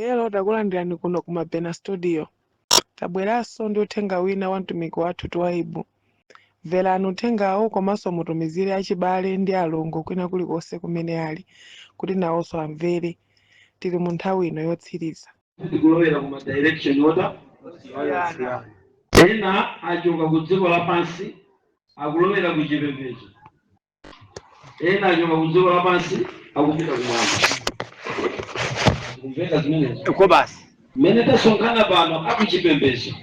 Hello, takulandirani kuno ku Mabena Studio. Tabweranso ndi uthenga wina wa mtumiki wathu Twaibu. Mverani uthengawo komanso mutumizire achibale ndi alongo kwina kulikonse kumene ali, kuti nawonso amvere. Tili mu nthawi ino yotsiriza. Tikulowera kuma direction order. Ena achoka ku dziko lapansi akulowera ku chipembedzo. Ena achoka ku dziko lapansi akupita kumwamba. Kumveka zimenezo. Uko basi. Mmene tasonkhana pano akuchipembedzo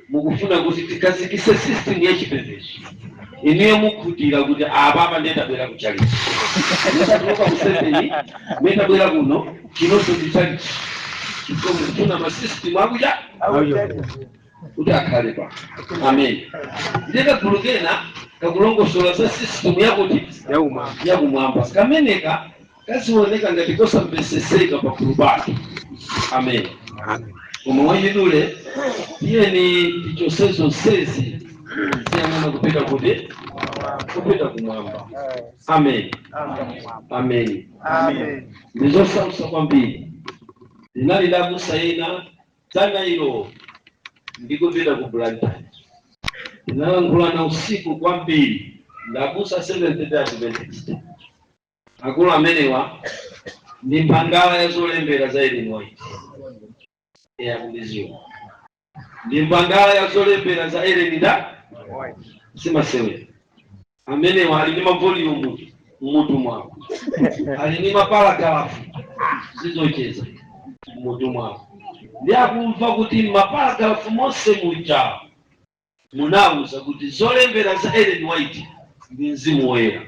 mukufuna kuti tikazikise system ya chipembedzo. Iniyo mukhutira kuti apa ndendabwera kuchalichi. Ndinatoka kusendeni, ndendabwera kuno chinoso ndichalichi. Tuna masystem akuja kuti akhale pa. Amen. Ndeka kulukena kakulongosola za system yakuti yakumwamba. Kameneka kasioneka ngati kosamveseseka pa kurubatu. Amen. Umwanyidule iye ni tichosezo sezi siyamana kupita kuti kupita kumwamba. Amen. Amen. Amen. Ndizosamusa kwambiri. Linali lakusaina tanga ilo ndikupita ku Blantyre. Ndinalangulana usiku kwambiri ndakusa Seventh Day Adventist. Akulu amenewa ndi mpangala ya zolembera za Ellen White. Kuliziwa. Ndi mpangala ya zolembera za Ellen White. Simasewe. Amenewa ali ndi mavolume mmutu mwako. Ali ndi maparagrafu zizocheza mmutu mwako. Ndi akumva kuti maparagrafu monse muja munawuza kuti zolembera za Ellen White ndi mzimu woyera.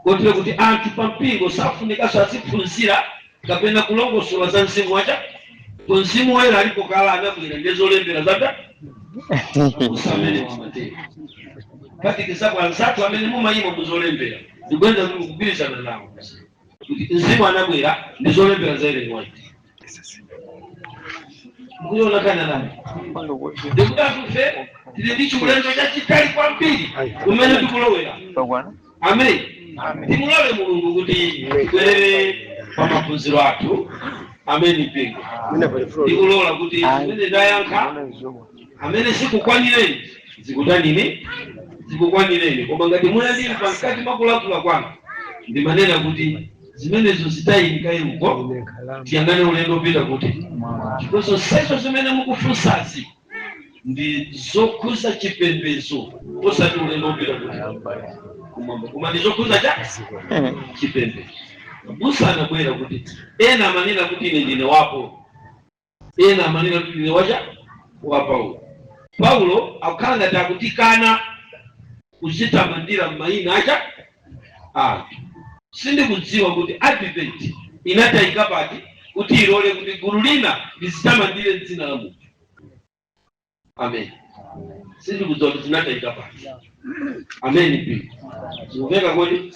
Kotero kuti anthu pampingo safunika saziphunzira kapena kulongosola za mzimu wacha. Mzimu woyera alipo kala anabwera ndi zolembera zata usamene wa Mateo. Katikisa kwa nzatu amene mumayima muzolembera. Ndikuenda kukubirizana nawo. Kuti mzimu anabwera ndi zolembera za Ellen White. Kuyo nakana nani? Ndikudatufe tili ndi chulendo cha chitali kwambiri kumene tikulowera. Amen. Timulole Mulungu kuti tibwerere pa maphunziro athu. Amen pingo. Ndikulola kuti zimene ndayankha amene sikukwanireni zikutanini zikukwanireni. Koma ngati munandili pankati makulatula kwanu ndimanena kuti zimenezo zitayika iruko tiyangane ulendo pita kuti chikoso seso zimene mukufunsazi ndi zokhuza chipembedzo osati ulendo pita kuti koma ndi zokhuza cha chipembedzo. Musa anabwera kuti ena amanena kuti ine ndine wapo, ena amanena kuti ndine wacha wa Paulo. Paulo akukhala ngati akutikana kuchitamandira mayina acha anthu. Sindikudziwa kuti Advent inatayika pati kuti ilole kuti gulu lina lizitamandire dzina la munthu. Amen. Sindikudziwa kuti zinatayika pati. Amen pia. Zimveka kodi?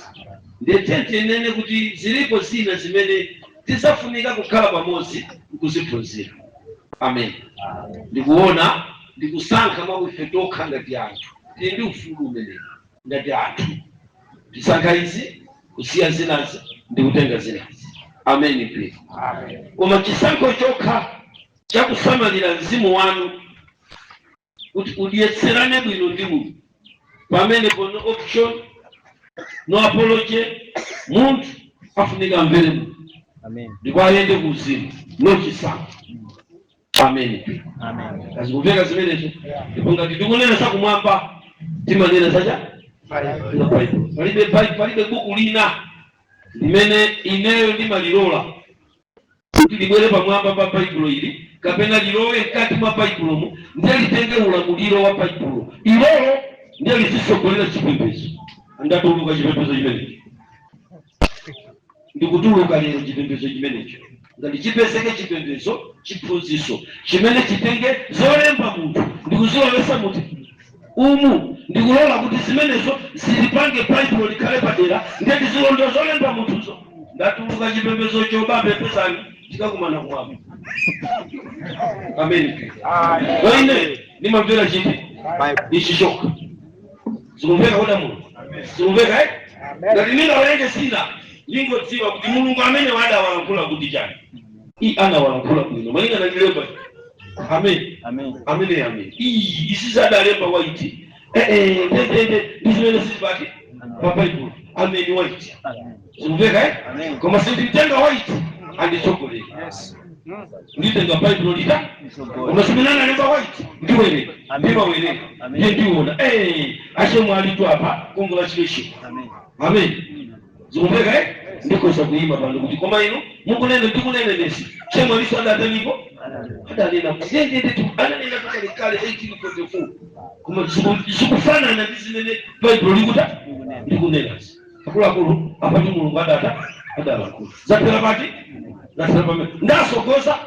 Ndetete nene kuti zilipo zina zimene tisafunika kukhala pamodzi kuziphunzira. Amen. Ndikuona ndikusankha mwakufe tokha ngati anthu. Tili ndi ufulu umene ngati anthu. Tisankha izi kusiya zinazi ndikutenga zinazi. Amen pia. Koma chisankho chokha chakusamalira mzimu wanu kuti udiyetserane bwino ndi Mulungu. Pamene no option no apology munthu afunika mvere Mulungu. Amen. Ndipo ayende kuzimu no chisankho. Amen. Amen. Kazikuveka zimenezo ndipo ngati tikunena sakumwamba timanena sacha palibe buku lina limene ineyo ndimalilola kuti libwere pamwamba pa Baibulo ili kapena lilowe mkati mwa Baibulomu ndiye litenge ulamuliro wa Baibulo ilolo ndiye lisisogolera chipembedzo. Ndatuluka chipembedzo chimenecho ndikutuluka lero chipembedzo chimenecho ngati chipeseke chipembedzo chiphunziso chimene chitenge zolemba munthu ndikuzilowesa munthu umu ndikulola kuti zimenezo zilipange Baibulo likhale padera ndiye tizilondo zolemba munthuzo. Ndatuluka chipembedzo chobabe pesani tikakumana kwapo. Amen. Waine nimamvera chiti ichi choka zikumveka koda Mulungu zikumveka ngati nina walenge sina ningodziwa kuti Mulungu amene wadawalankhula kuti chani hii ana wanakula bwino maana anajilemba. Amen. Amen. Amen. Amen. Hii isizada lemba white. Ndizimene sipati. Papa ipo. Amen white. Umveka Amen. Kama sisi mtenga white and chocolate. Yes. Nditenga Bible lita. Unasimama lemba white. Ndio ile. Ndio ile. Ndio ashe mwali tu hapa congratulations. Amen. Amen. Umveka ndiko sakuima bandu kuti koma ino Mungu nene ndikunene nesi. Chema lisada atanipo. Hata nina mzende tu ananena kama kale 1844 kuma sikufana na bizinene Bible likuta ndikunena akula kulu apa ndi Mulungu adata bakulu zatera bati zatera pame ndasokoza.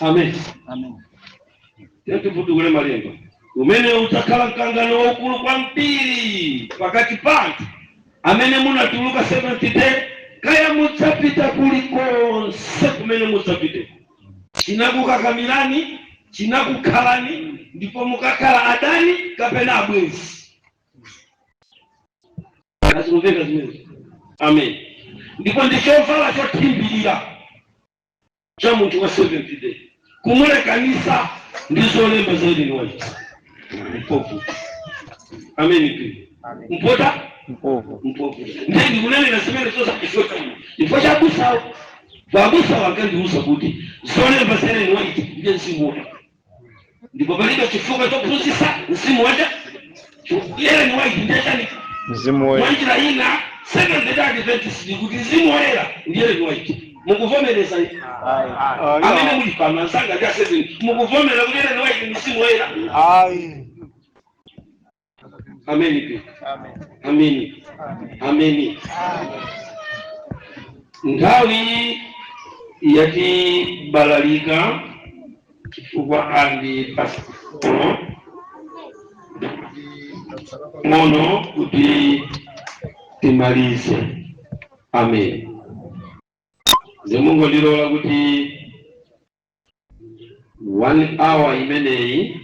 Amen. Amen. Yetu futu kule malengo umene utakala mkangano wa ukulu kwa mpiri wakati pantu amene munatuluka 70 day kaya mutsapita kuliko sekumene mutsapite chinakukakamilani chinakukhalani ndipo mukakhala adani kapena abwenzi. Azimuveka zimene. Amen. Ndipo ndichovala chotimbirira cha munthu wa 70 day kumulekanisa ndizolemba zaidi ni waiti mpofu. Amen. Mpota mpofu. Ndiye kunene na semene sosa kishota ifo cha busa babusa wakandi usa kuti zolemba zene ni waiti ndiye nsimu. Ndipo balika chifuka chopusisa nsimu waja yele ni waiti ndiye chani nsimu waiti wanjira ina 7 day Adventist kuti nsimu wera ndiye ni waiti. Mukuvomereza amene muli pano nsanga ja 7 mukuvomera kuti ene waiti nsimu wera. Amen. Amen. Amen. Ngawi yati balalika chifukwa andi pastor mono kuti timalize. Amen. Mungu ndilola kuti 1 hour imeneyi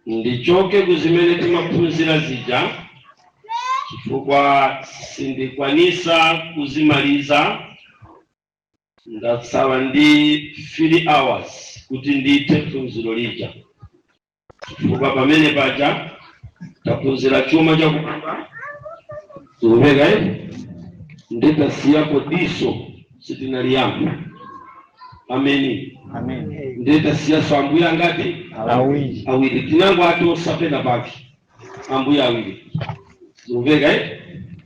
ndichoke kuzimene timaphunzira zija chifukwa sindikwanisa kuzimaliza ndatsala ndi 3 hours kuti ndite phunziro lija chifukwa pamene paja taphunzira chuma cha kupanga zikupeka ndetasiyapo diso sitinaliyamba. Amen. Amen. Ndetasiya sambuya ngati awiri tinango atosapena paki ambuya awiri zikupeka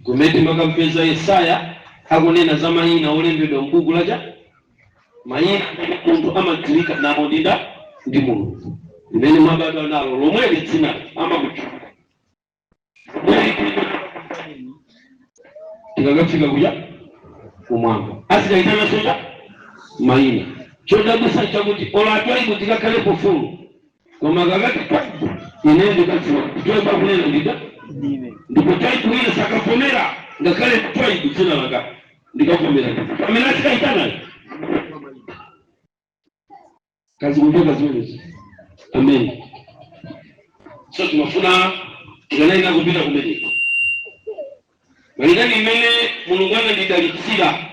kumeti makampeza Yesaya akunena za mayina olembedwa m'buku laja mayina munthu amadziwika nawo ndinda ndi Mulungu limene mwabadwa nalo lomwe litsina amakuti tikakafika kuja kumwamba asikaitana soja mayina chodabwisa chakuti olatwaibu tikakhalepo fulu koma kakati ine ndikadziwa kutwaiba kunena ndida ndipo twaibu ile sakavomera ngakhale twaibu dzina langa ndikavomera pamene asikaitanayo kazi kutoka zimenezi. Amen. So tunafuna tunaenda kupita kumedika malingani mmene Mulungu anandidalitsira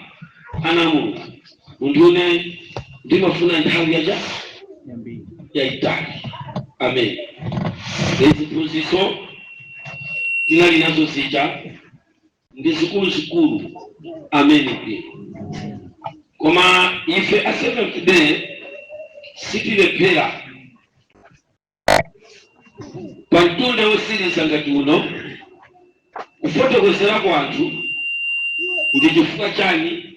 ana Mulungu mundione ndimafuna nthawi ya itali. Amen. Ezi phunzitso tinali nazo zija ndi zikulu. Amen. Koma ife a Seventh Day sitilephera pantunda wosiriza ngati uno kufotokozera kwa anthu ndi chifukwa chani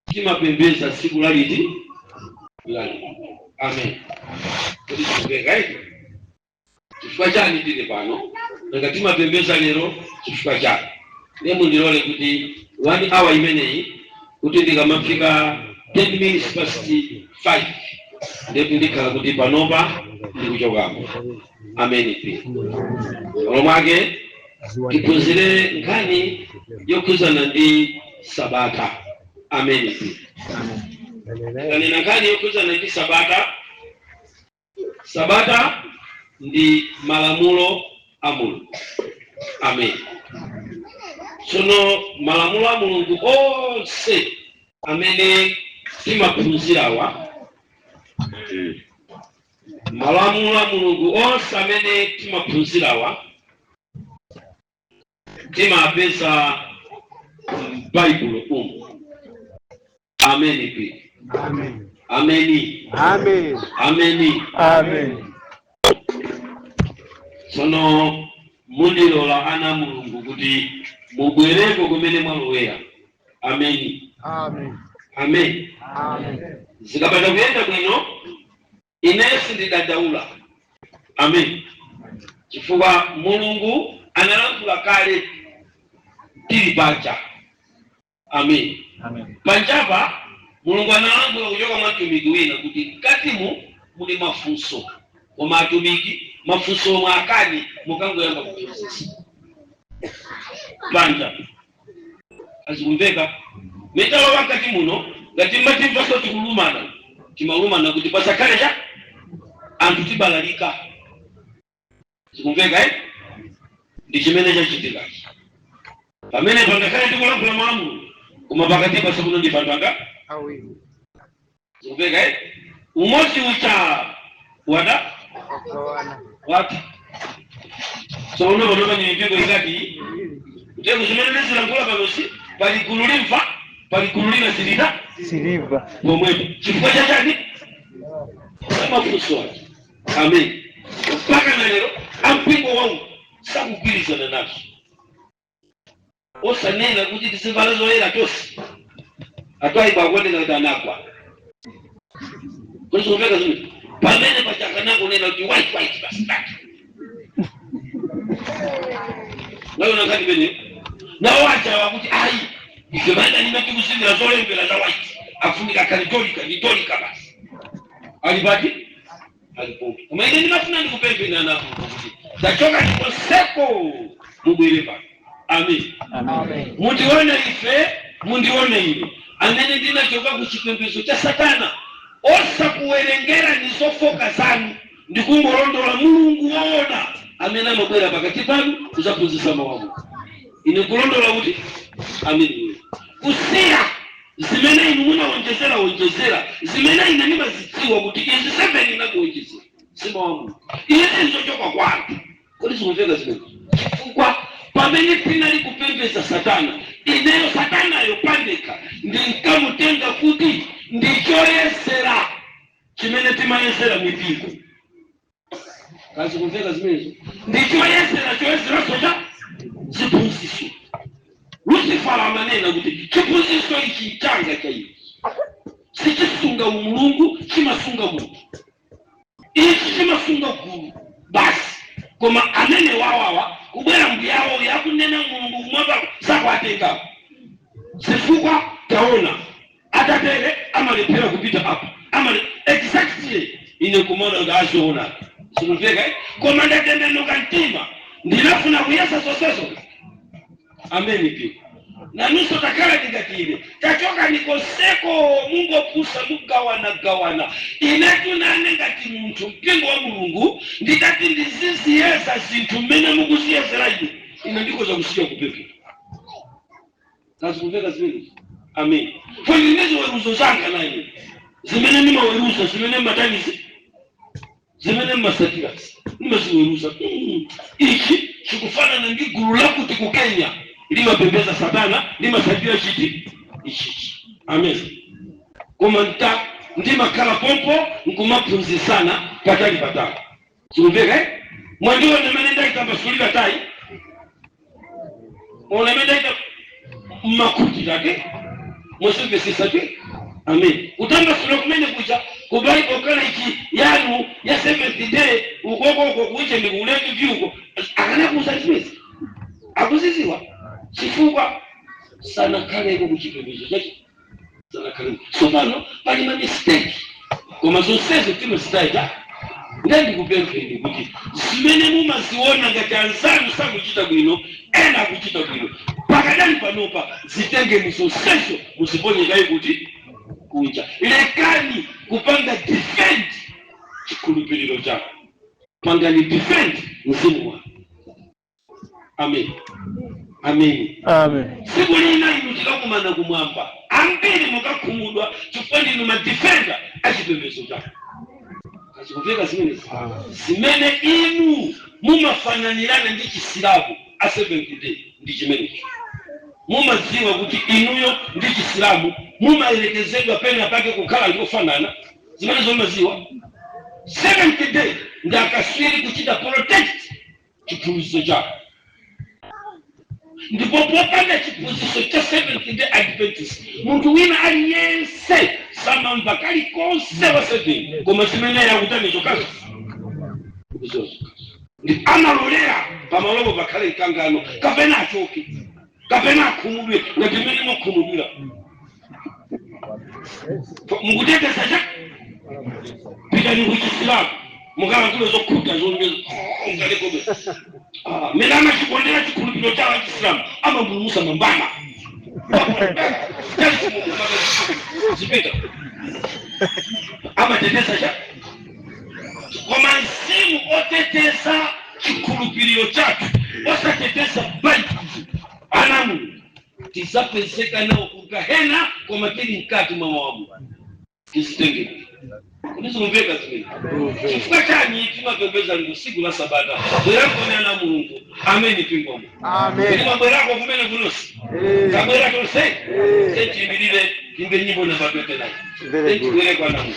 timapembeza siku laliti. Amen. Chifukwa chani tili pano nga timapembeza lero chifukwa chani lemu ndilole kuti 1 hour imeneyi kuti ndikamafika 10 minutes past 5 ndipo ndikhala kuti panopa ndikuchokapo. Amen. Olomwake tiphunzire nkhani yokhuzana ndi Sabata. Amen. Kanena nkhani yokhuzana ndi Sabata. Sabata ndi malamulo a Mulungu. Amen. sono malamulo a Mulungu onse amene timaphunzirawa malamulo a Mulungu onse amene timaphunzirawa timapeza m'Baibulo umu. Amen. Amen. Ameni. Amen. Ameni. Amen. Sono mundilola ana Mulungu kuti mubwereko kumene mwalowera. Ameni. Amen. Amen. Amen. Zikapata kuyenda bwino inesi ndidandaula. Amen. Chifukwa Mulungu analankhula kale tili pacha. Amen. Amen. Panjapa Mulungu analankhula kuchoka mwa mtumiki wina kuti katimu muli mafunso koma atumiki mafunso mwakani mukangoyamba kuphunzitsa. Panja azikumveka metalo wakati muno ngati matimva so tikulumana timalumana kuti pasakhale cha anthu tibalalika. Zikumveka ndi chimene chachitika pamene pangakhale tikulankhula mawu koma pakati pa sakuno ndi panga Awili. Zikumveka umodzi ucha wada Wakawana. wati so uno bano ni mpingo ingati utego zimene zilankhula panosi pali gulu limva pali gulu lina Siliva. pomwepo chifukwa chachani mafunso ake. Amen. Mpaka na lero ampingo wangu sakugwirizana nazo osanena kuti tizivala zoyera tonse atwayiba kuoneka kuti anagwa kuzimveka zimene pamene pachakanako nena kuti white basi naona ngati bene nawo acha wakuti ayi ife baada nimekusingira zolembera za white afunika katolika basi alibati alipo umeende ninafuna nikupempena na kuti tachoka nikoseko mubwereba. Amen. Amen. Mundione ine amene ndinachoka kuchipembedzo cha Satana osa kuwerengera nizofoka zanu ndikungolondola Mulungu waona amene amabwera pakati panu kuzaphunzitsa mawu ine kulondola kuti amen kusiya zimene inu munawonjezera zimene ine nimazidziwa kuti izi 7 inakuwonjezera sima wa Mulungu izi nzochoka kwanu kodi zikumveka zimene chifukwa pamene tinali kupembedza Satana ineyo Satana yopandika ndinkamutenga kuti ndichoyesera chimene timayesera mipingo. Kazi kumveka zimene choyesera socha ziphunzitso. Lucifer amanena kuti chiphunzitso ichi changa cha ichi sichisunga umulungu chimasunga munthu ichi chimasunga gulu basi koma amene wawawa kubwera mbiyawo yakunena Mulungu kumwamba sakwatenga chifukwa taona atatere amalephera kupita hapo exactly ine kumoda ngaziona sinuveka koma ndatembenuka mtima ndinafuna kuyesa soseso. Amen pia na nuso takala ndigatile tachoka nikoseko Mungu opusa mugawana inetu nane ngati muntu mpingo wa Mulungu ndikati ndiziziyeza zinthu mmene mukuziyezera ine ndiko za kusiya kupepe. Kazi kumveka zimene. Amen. Kwa ninezo weruzo zanga nani zimene nimaweruza zimene matanisi zimene masatira nimaziweruza ichi chikufana ndi gulu lakuti ku Kenya limapembeza Satana limasatira chiti ichi. Amen. Koma ndimakhala pompo nkumaphunzitsana patali patali chimveka mwandiwo nemene ndaitamba sulika tai ona mendaita makuti take musimbe sisake. Amen. Utamba sura kumene kucha kubai kokala ichi yanu ya 7th day ukoko kuiche ndikuleki vyuko akana kusazimeza akuziziwa chifukwa sana kale ko kuchipembezo chake sana kale so pano pali ma mistake koma zonsezo timesitaita ndandi kupempeni kuti zimene mumaziona ngati anzanu sakuchita bwino ena kuchita bwino pakadali panopa zitenge muzonsezo muziponyekayi kuti kunja lekani kupanga defend chikhulupiriro chako pangani defend mzimu wako. Amen. Amen. Amen. Siku lina inu tikakumana kumwamba. Ambiri mukakhumudwa chifukwa ndinu madifenda achipembedzo chako. Kachikuveka zimene inu mumafananirana ndi chisilamu a 70 day ndi chimene. Mumadziwa kuti inuyo ndi chisilamu mumaelekezedwa pena pake kukhala ndiofanana. Zimene zomaziwa 70 day ndi akaswiri kuchita protect chiphunzitso chako. Ndipo popanda chiphunzitso cha 70 day Adventist munthu wina aliyense samamva kalikonse wa 7 koma zimene yakutanizo kazi ndi amalolera pamalopo pakhale mkangano kapena achoke kapena akhumudwe ngati mmene mukhumudwira mukuteteza cha pitani kuchisilamu mukala kulo zokhuta zongezo ungalikobe mena amachikondera chikhulupiriro cha Wachisilamu amambulusa mambama zipita amateteza cha koma mzimu oteteza chikhulupiriro chatu osateteza Baibulo anamu tisapezeka nao kugahena koma tili mkati mwa Mungu tisitenge. Unizungumzeka zimene. Chifukwa chani timapembeza lino siku la Sabata. Bwerako na Mulungu. Amen pingwa. Amen. Kama bwerako kumene kunosi. Kabwera tonse. Senti milile kimbe nyimbo na babete nayo. Senti bwerako na Mungu.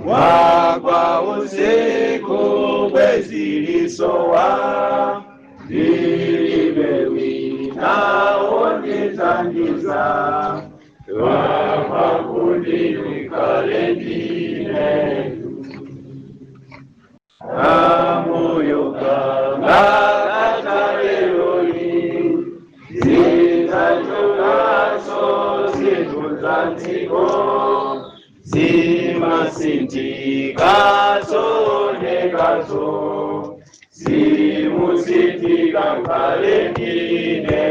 Wagwa usiku kwezilisowa Dilibewi naonizangiza Wapakuni kalendine Amoyoka Ngakatareloli Zitajukaso Zituzantiko Zima sintikaso nekaso Simusitika kalendine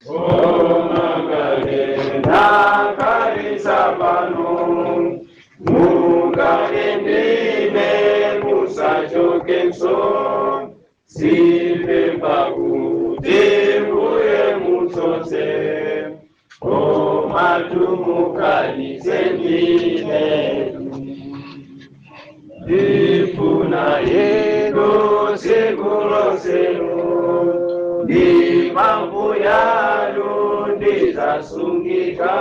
Omagale Karisapano Mukalendine Musachokenso Sipe Pakute Muye Musose Omatumuka Sendine Ifuna Yedo Segurosero Di mampu yalo Ndizasungika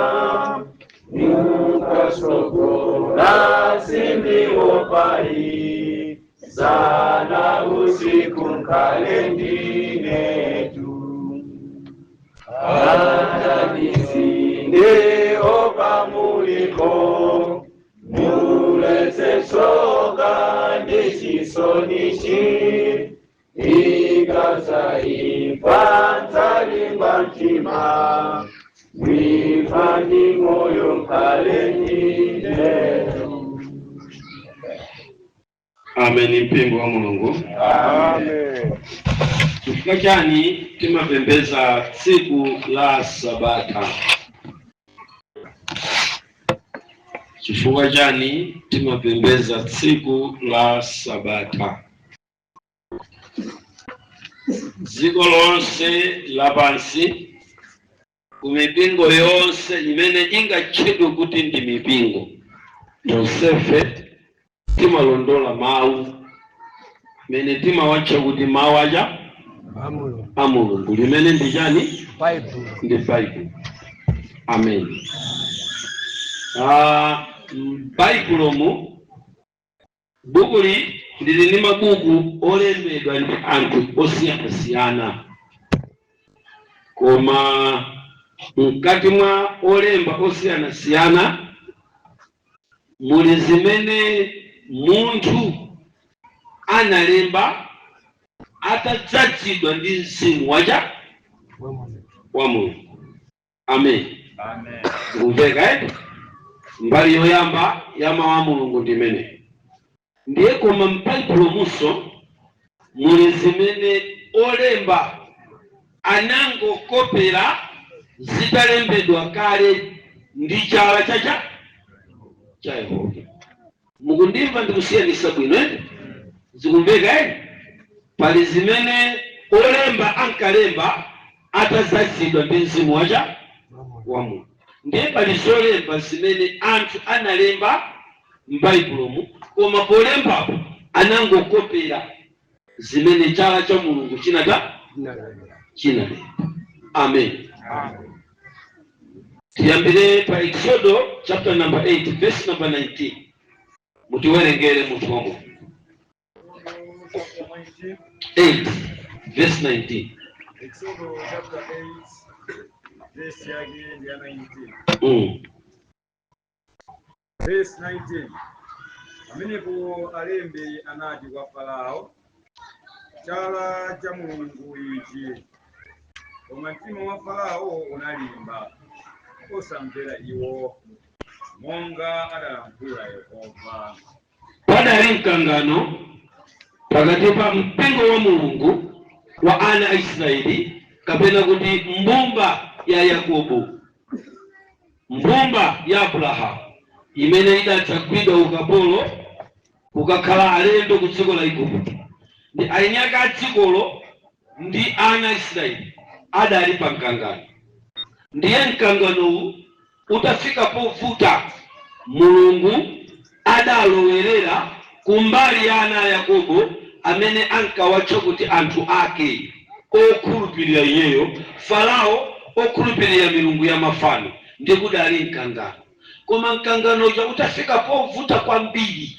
Nuka sokora Sindi wopai Sana usiku kalendine tu Adabisinde opa muliko Mulese soka nisisonishi Ikasa ifanza limbantima Wifani moyo kalendine. Amen mpingo wa Mulungu. Amen. Chifukwa chani timapembeza siku la Sabata. Chifukwa chani timapembeza siku la Sabata. Dziko lonse lapansi kumipingo yonse imene ingachedwe kuti ndi mipingo tonsefe timalondola mawu mene timawatcha kuti mawu aja a Mulungu limene ndi chani? Ndi Bible. Amen. Bible mu bukuli ndili ndi mabuku olembedwa ndi anthu osiyanasiyana koma mkati mwa olemba osiyanasiyana muli zimene munthu analemba atadzazidwa ndi mzimu wacha wa Mulungu. Amen. Amen. Kumveka mbali yoyamba ya mawu a Mulungu ndimene ndiye koma m'Baibulo muso muli zimene olemba anangokopera zitalembedwa kale ndi chala cha Yehova. mukundimva ndikusiyanisa bwino zikumveka pali zimene olemba ankalemba atazazidwa ndi mzimu wa Mulungu. Ndiye pali zolemba zimene anthu analemba m'Baibulomu koma polembapo anangokopera zimene chala cha Mulungu chinalemba. Amen. Tiyambire pa Exodo chapter number 8 verse number 19. Mutiwerengere munthu wako. 8 verse 19. Exodo chapter 8 verse 19. Verse 19. Amenepo alembi anati kwa Farao, chala cha Mulungu ichi. Koma mtima wa Farao unalimba, osamvera iwo, monga adalankhula Yehova. Padali mkangano pakati pa mpingo wa Mulungu wa ana Israeli kapena kuti mbumba ya Yakobo, mbumba ya Abrahamu imene idatsagwidwa ukapolo kukakhala alendo ku dziko la Igupto. Ndi anyaka a dzikolo ndi ana Israeli adali pa mkangano. Ndiye mkanganowu utafika povuta, Mulungu adalowerera kumbali ya ana a Yakobo amene ankawatcha kuti anthu ake okhulupirira iyeyo, Farao okhulupirira milungu ya mafano. Ndi kudali mkangano. Koma mkanganoja utafika povuta kwambiri,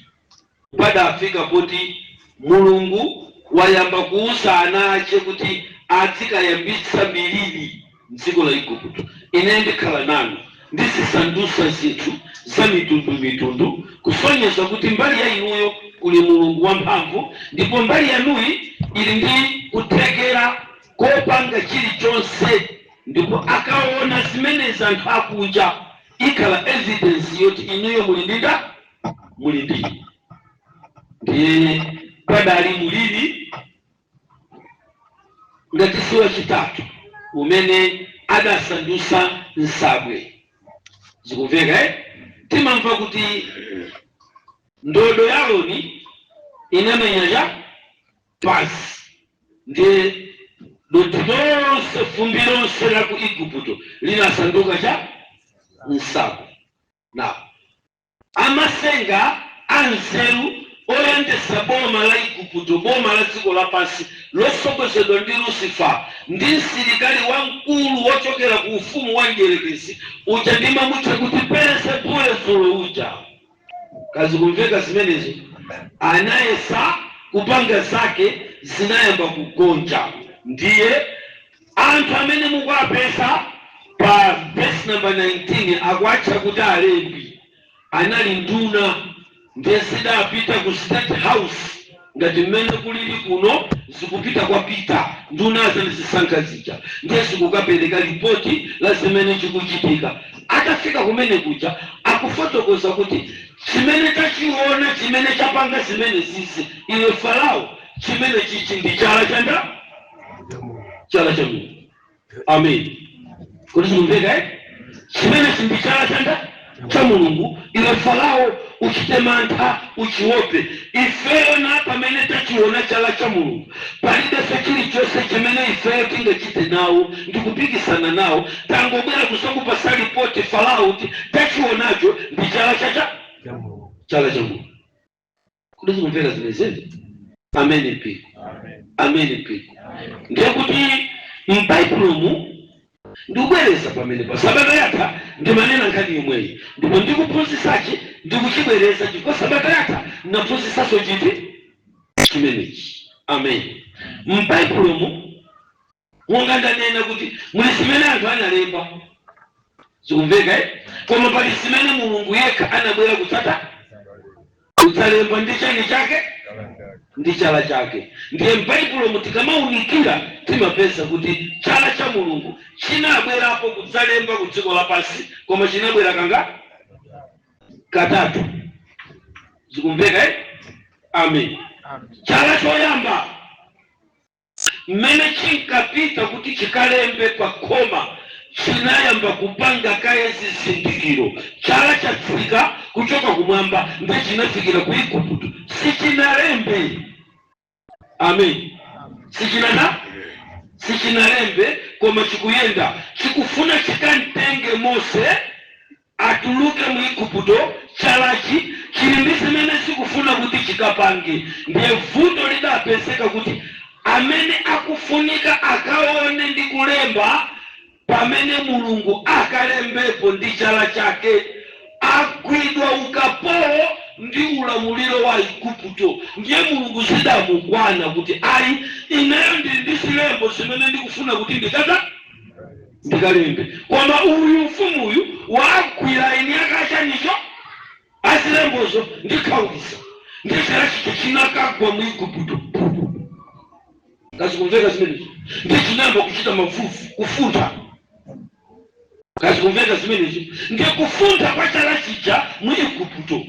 padafika poti Mulungu wayamba kuuza ana ache kuti azikayambitsa miliri m'dziko la Igupto. Ine ndikhala nanu ndizisandutsa zinthu za mitundu kusonyeza kuti mbali ya inuyo kuli Mulungu wamphamvu, ndipo mbali yanuyi ili ndi kuthekera kopanga chilichonse. Ndipo akaona zimenezi anthu akunja, ikhala evidence yoti inuyo muli ndi. Ndiye padali muliri ngati si wachitatu umene adasandutsa nsabwe. Zikumveka timamva kuti ndodo ya Aroni inamenya pansi. Ndiye dothi lonse, fumbi lonse la ku Igupto linasanduka nsabwe. Na amasenga anzeru oyendesa boma la Igupto, boma la dziko lapansi losogozedwa ndi Lucifer, ndi msilikali wamkulu wochokera ku ufumu wa Njerekezi uja ndimamutcha kuti Beelzebule uja. Kazikumveka zimenezo, anayesa kupanga zake zinayamba kugonja. Ndiye anthu amene mukuwapeza pa verse number 19 akuwatcha kuti alembi, anali nduna. Ndiye zidapita ku State House ngati mmene kulili kuno zikupita kwa Peter, nduna zisankha zija. Ndiye zikukapereka ripoti la zimene chikuchitika. Atafika kumene kuja akufotokoza kuti chimene tachiona, chimene chapanga zimene zizi iwe Farao, chimene chichi ndi chala cha Mulungu. Amen. Kuti zikumveka chimene ndi chala cha Mulungu, iwe Farao uchite mantha, uchiope. Ifeyo na pamene tachiona chala cha Mulungu, palibe chilichonse chimene ifeyo tingachite nawo ndi kupikisana nawo. Tangobwera kusakupasa ripoti Farao kuti tachionacho ndi chala cha Mulungu. Kuti zikumveka zimenezi. Amen piko. Amen piko. Ndiye kuti m'Baibulomu ndikubwereza pamene pa Sabata yatha ndimanena nkhani yomweyi, ndipo ndikuphunzitsachi ndikuchibwereza chifukwa Sabata yatha naphunzitsaso chimenechi. Amen. M'Baibulomu monga ndanena kuti muli zimene anthu analemba. Zikumveka koma pali zimene Mulungu yekha anabwera kudzalemba ndi chani chake ndi chala chake. Ndiye m'Baibulomu tikamaunikira timapeza kuti chala cha Mulungu chinabwerapo kudzalemba ku dziko lapansi, koma chinabwera katatu. Zikumveka Amen. Chala choyamba mmene chinkapita kuti chikalembe pa khoma chinayamba kupanga kaya zizindikiro chala chatsika kuchoka kumwamba ndi chinafikira ku Igupto sichinalembe. Amen. Sichinalembe koma chikuyenda chikufuna chikantenge Mose atuluke mu Igupto chalachi chili ndi zimene sikufuna kuti chikapange. Ndiye vuto lidapezeka kuti amene akufunika akaone ndi kulemba pamene Mulungu akalembepo ndi chala chake agwidwa ukapolo ndi ulamuliro wa Igupto. Ndiye Mulungu zidamugwana kuti ayi ineyo ndi zilembo zimene ndikufuna kuti ndikalembe. Koma uyu mfumu uyu wagwira ine akachanicho azilembozo ndikawisa ndi chala chicho chinakagwa mu Igupto. Kazikumveka zimenezo ndi chinamba kuchita mafufu kufunta. Kazikumveka zimenezo ndi kufunta kwa chala chija mu Igupto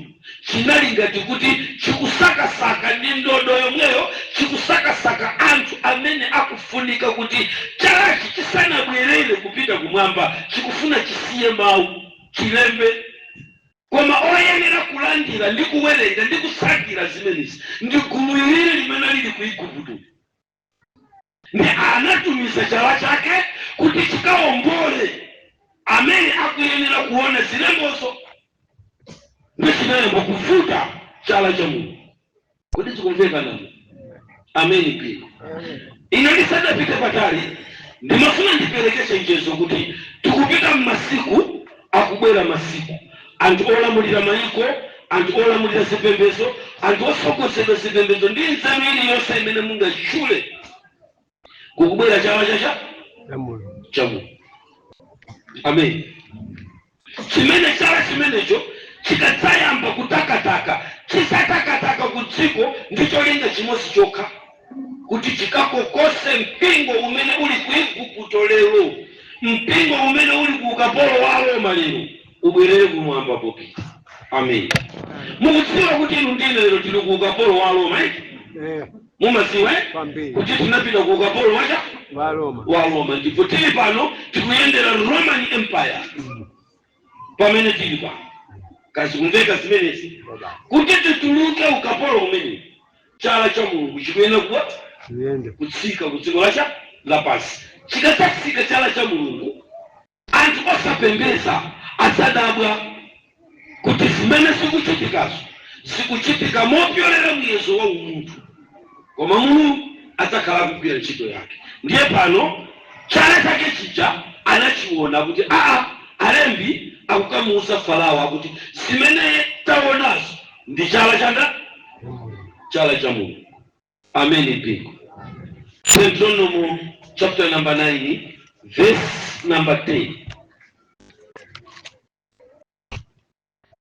chinali ngati kuti chikusakasaka ndi ndodo yomweyo chikusakasaka anthu amene akufunika kuti chalachi chisanabwerere kupita kumwamba chikufuna chisiye mawu chilembe. Koma oyenera kulandira ndi kuwerenga ndi kusagira zimenezi ndi gulu lili limene lili ku Igupto. Ndi anatumiza chala chake kuti chikawombole amene akuyenera kuona zilembozo ndi chinayamba kufuta chala cha Mulungu. Kuti tikumveka namo. Amen pia. Ino lisadapite patali ndimafuna ndiperekeshe njezo kuti tikupita mmasiku akubwera masiku. Anthu olamulira mayiko, anthu olamulira zipembedzo, anthu osokonzedwa zipembedzo ndi nzeru iliyonse imene mungachule kukubwera chala cha Mulungu. Amen. Chimene chala chimenecho chikadzayamba kutakataka chisatakataka kudziko ndicho linga chimosi chokha kuti chikakokose mpingo umene uli ku Igupto lero, mpingo umene uli ku ukapolo wa Roma lero ubwerere kumwamba popita. Amen. Mukudziwa kuti inu ndine lero tili ku ukapolo wa Roma mumadziwa kuti tinapita ku ukapolo wa Roma ndipo tili pano tikuyendera Roman Empire pamene tili pano. Kazikumveka zimenezi kuti tituluke ukapolo umene chala cha Mulungu chikuyenera kutsika kudziko lapansi. Chikatsika chala cha Mulungu anthu osapembeza asadabwa kuti zimene zikuchitikazo zikuchitika mopyolera muyezo wa umunthu, koma Mulungu adzakhala kugwira ntchito yake. Ndiye pano chala chake chija anachiona kuti alembi akukamuuza Farao akuti zimene taonazo ndi chala cha Mulungu. Amen mpingo. Deuteronomy chapter number 9 verse number 10.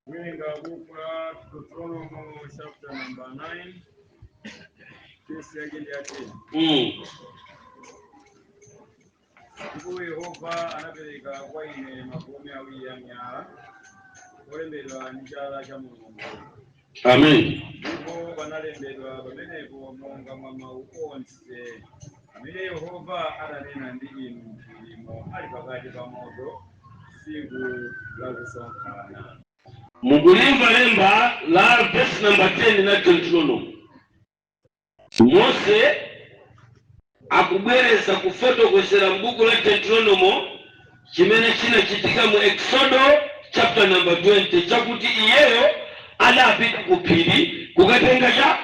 Winga bukula Deuteronomy chapter number 9 verse ya 10. Ndipo Yehova anapeleka kwa ine magome awiri ya myala olembedwa ndi chala cha Mulungu. Amen. Ndipo panalembedwa pamenepo monga mwa mawu onse amene Yehova adanena ndi inu chilimo ali pakati pa moto tsiku la kusonkhana. Mukulimba lemba la verse number 10 na Deuteronomy. Mose akubwereza kufotokozera mbuku la Deuteronomy chimene chinachitika mu Exodo chapter number 20 chakuti iyeyo adapita kuphiri kukatenga cha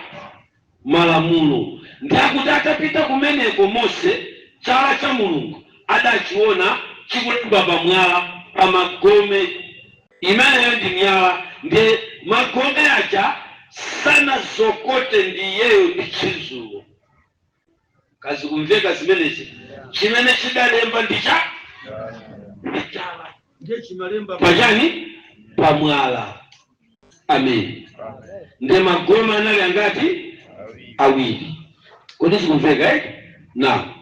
malamulo. Ndiakuti atapita kumeneko Mose chala cha Mulungu adachiona chikulemba pamwala pa magome imeneyo ndi myala. Ndi magome aja sana zokote ndiyeyo ndi chizulo. Kazikumveka zimenezi chimene chidalemba ndi chala ndiye chimalemba pachani pamwala. Amen. Ndi magome anali angati awiri. Kuti zikumveka na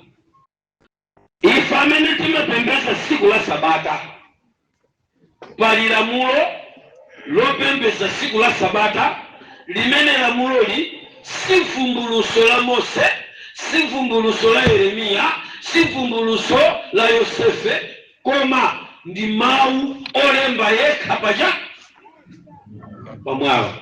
ife amene timapembeza siku la Sabata pali lamulo lopembeza siku la Sabata limene lamuloli si vumbuluso la Mose, si vumbuluso la Yeremiya, si vumbuluso la Yosefe, koma ndi mawu olemba yekha paja pamwamba.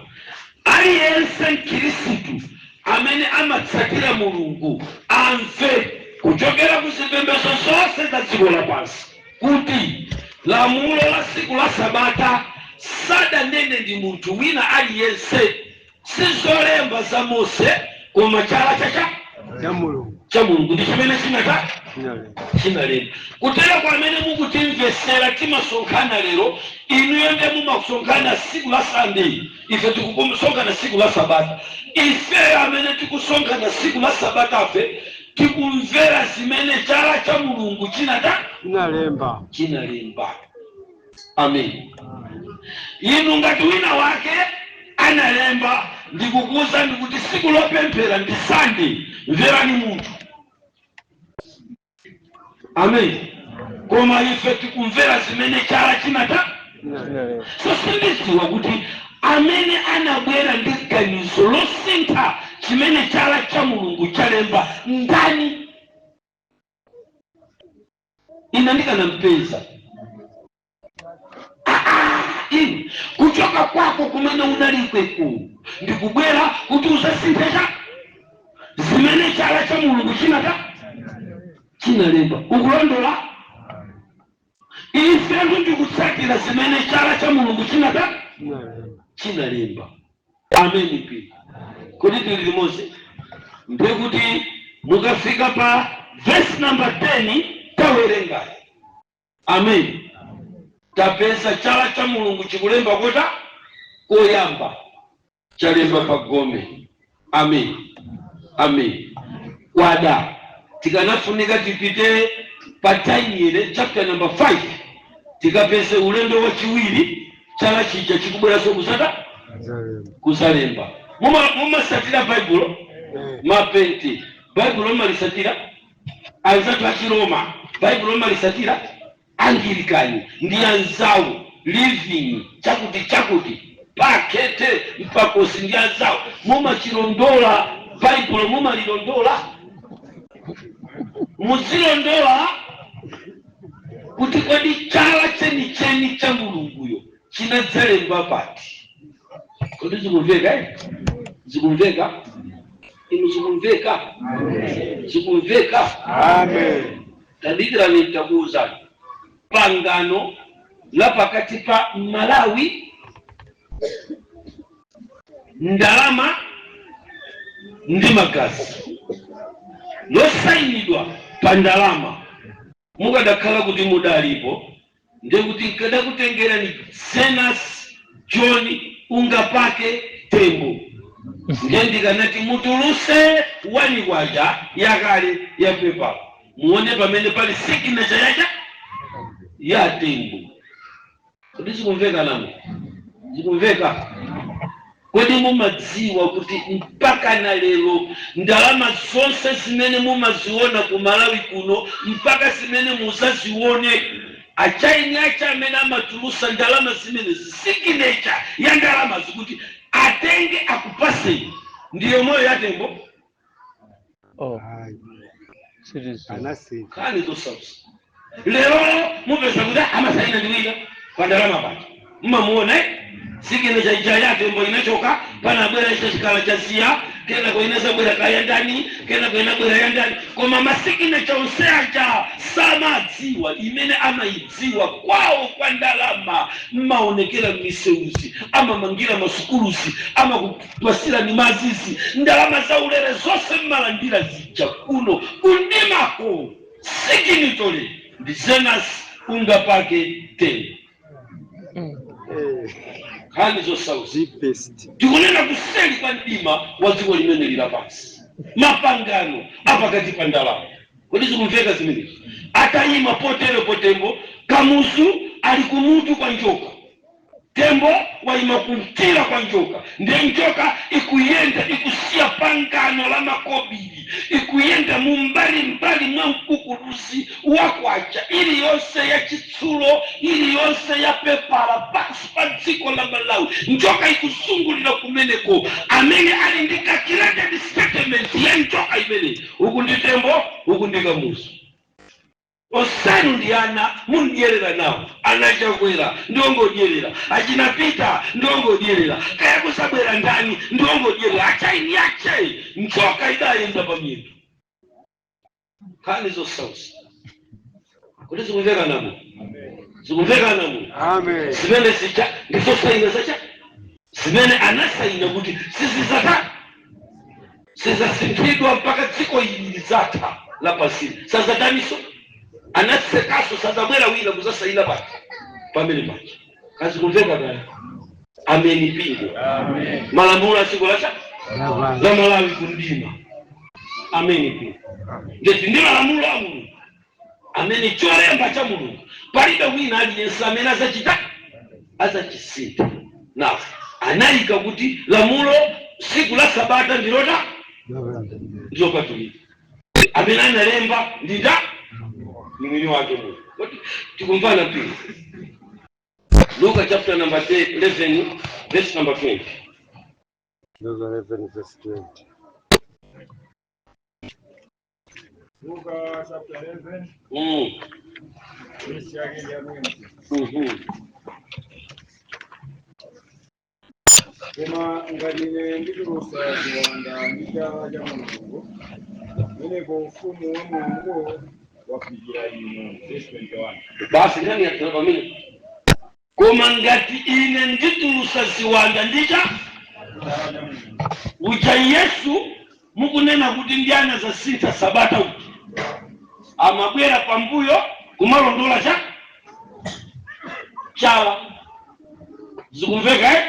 Aliyense Mkhristu amene amatsatira Mulungu amve kuchokera kuzipembedzo zonse za dziko lapansi kuti lamulo la siku la Sabata sadanene ndi munthu wina aliyense, sizolemba za Mose koma chala cha Mulungu ndi chimene chinalemba. Kutero kwa amene mukutimvesera timasonkhana lero, inuyo ndiye mumasonkhana siku la Sunday, ife tikusonkhana siku la Sabata. Ife amene tikusonkhana siku la Sabata afe tikumvera zimene chala cha Mulungu chinalemba. Amen. Inu ngati wina wake analemba, ndikukuza ndikuti siku lopemphera ndi Sunday, mverani munthu. Amen. Koma ife tikumvera zimene chala chinata. So sindidziwa kuti amene anabwera ndi ganizo losintha chimene chala cha Mulungu chalemba ndani. Ina ndikanampeza kuchoka kwako kumene unalikweku ndikubwera kuti uzasintha zimene chala cha Mulungu chinalemba. Ukulondola? Ife ndikutsatira zimene chala cha Mulungu chinalemba. Amen. Pia kuti tili limodzi ndikuti mukafika pa verse number 10 tawerenga. Amen. Tapeza chala cha Mulungu chikulemba kota koyamba chalemba pa gome. Amen. Kwada tikanafunika tipite pa time chapter number 5 tikapeze ulendo wachiwiri chala chija chikubweranso kuzalemba. Mumasatira Bible mapenti Bible malisatira anzatu achiroma Bible malisatira Anglikani ndi anzawo living chakuti pakete mpakosi ndi anzawo mumachilondola Bible mumalilondola muzilondola kuti kodi chala cheni cha Mulunguyo chinadzalemba pati. Kodi zikumveka? Inu zikumveka? Amen. Tandikira nitakuuzani pangano la pakati pa Malawi, ndalama ndi magazi losayinidwa pa ndalama mukadakhala kuti mudalipo ndikuti nkadakutengera ni Zenas John Ungapake Tembo ndikanati mutuluse wani waja yakale ya pepa muone pamene pali signature yaja ya Tembo. Kodi zikumveka namo? Zikumveka? Kodi mumadziwa kuti mpaka na lero ndalama zonse zimene mumaziona ku Malawi kuno mpaka zimene muzazione achaini amene amatulusa ndalama zimene signature ya ndalama zikuti atenge akupase ndiyo moyo ya Tembo? Kani zosabusa lero mupeza kuti amasaina ndiwira kwa ndalama pati mmamuona signature ya Tembo inachoka pana bwera chikala cha siya kena kwa inaweza bwera kaya ndani kena kwa ina bwera ya ndani koma masignature oseacha samadziwa imene amaidziwa kwawo kwa ndalama mmaonekera miseuzi ama mangira masukulusi ama kupasira ni mazisi ndalama za ulere zonse mmalandira zija kuno kundimako signature ndi Zenas Ungapake Tembo. Kani zosauzi tikunena kuseli kwa ndima wadziko limene lilapasi mapangano apakati pa ndalama. Kodi zikumveka zimenezi? Atayima potero Tembo kamuzu ali kumutu kwa njoka, Tembo waima kumtira kwa njoka, ndiye njoka ikuyenda ikusia pangano la makobili ikuyenda mbali mwa mkukuluzi wakwacha ili yonse ya chitsulo ili yonse ya pepala pasi pa dziko la Malawi njoka ikusungulira kumeneko amene alindika kilete statement ya njoka imene uku ndi Tembo uku ndi kamuzu. osanu ndi ana mundyerera nawo anachakwera ndiongodyerera achinapita ndiongodyerera kaya kusabwera ndani ndiongodyerera achaini yache mchoka idayenda pamyendo khani zosausa kuti zikumveka namo zikumveka namo Amen. zimene zicha ndizosaina zacha zimene anasaina kuti sizizata sizasinthidwa mpaka dziko ili lidzatha lapasili sazataniso anasekaso sazabwera wina kuzasaina pake pamene pacha kazi kumveka kaya ameni pingo malamulo asiko lacha la Malawi kundima ameni pingo ndeti ndi malamulo a Mulungu amene cholemba cha Mulungu palibe wina aliyense amene azachisintha nawo anayika kuti lamulo siku la Sabata ndilota ndilopatulika amene analemba ndinda ni mwini wake Mungu. Tikumvana pia Luka chapter number 11 verse number 20. Luka 11 verse 20. Luka chapter 11 verse yake ya 20. Koma ngati ine nditulusa ziwanda ndi chala cha Mulungu meneko ufumu wa Mulungu wafikira ino. Verse 21. Basi ndani ya tano mimi koma ngati ine nditulusa ziwanda ndi chala ucha Yesu mukunena kuti ndiana za sita Sabata uti amabwera pambuyo kumalondola chala zikumveka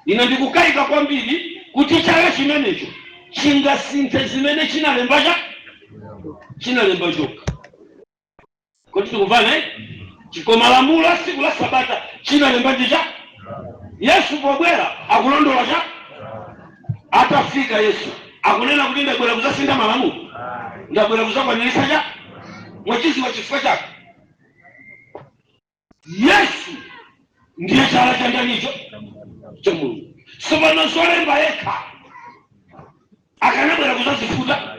ina ndikukaika kwambiri kuti chala chimenecho chingasinthe zimene chinalemba choka kuti tikuvana chikoma lamulo siku la Sabata chinalemba ndicha Yesu pobwera akulondola atafika Yesu akunena kuti ndabwera kuzasintha malamulo ndabwera kuzakwaniritsa mwachizi wa chifukwa chake Yesu ndiye chala cha ndanicho cha Mulungu sopano zolemba yekha akanabwera kuzazifuta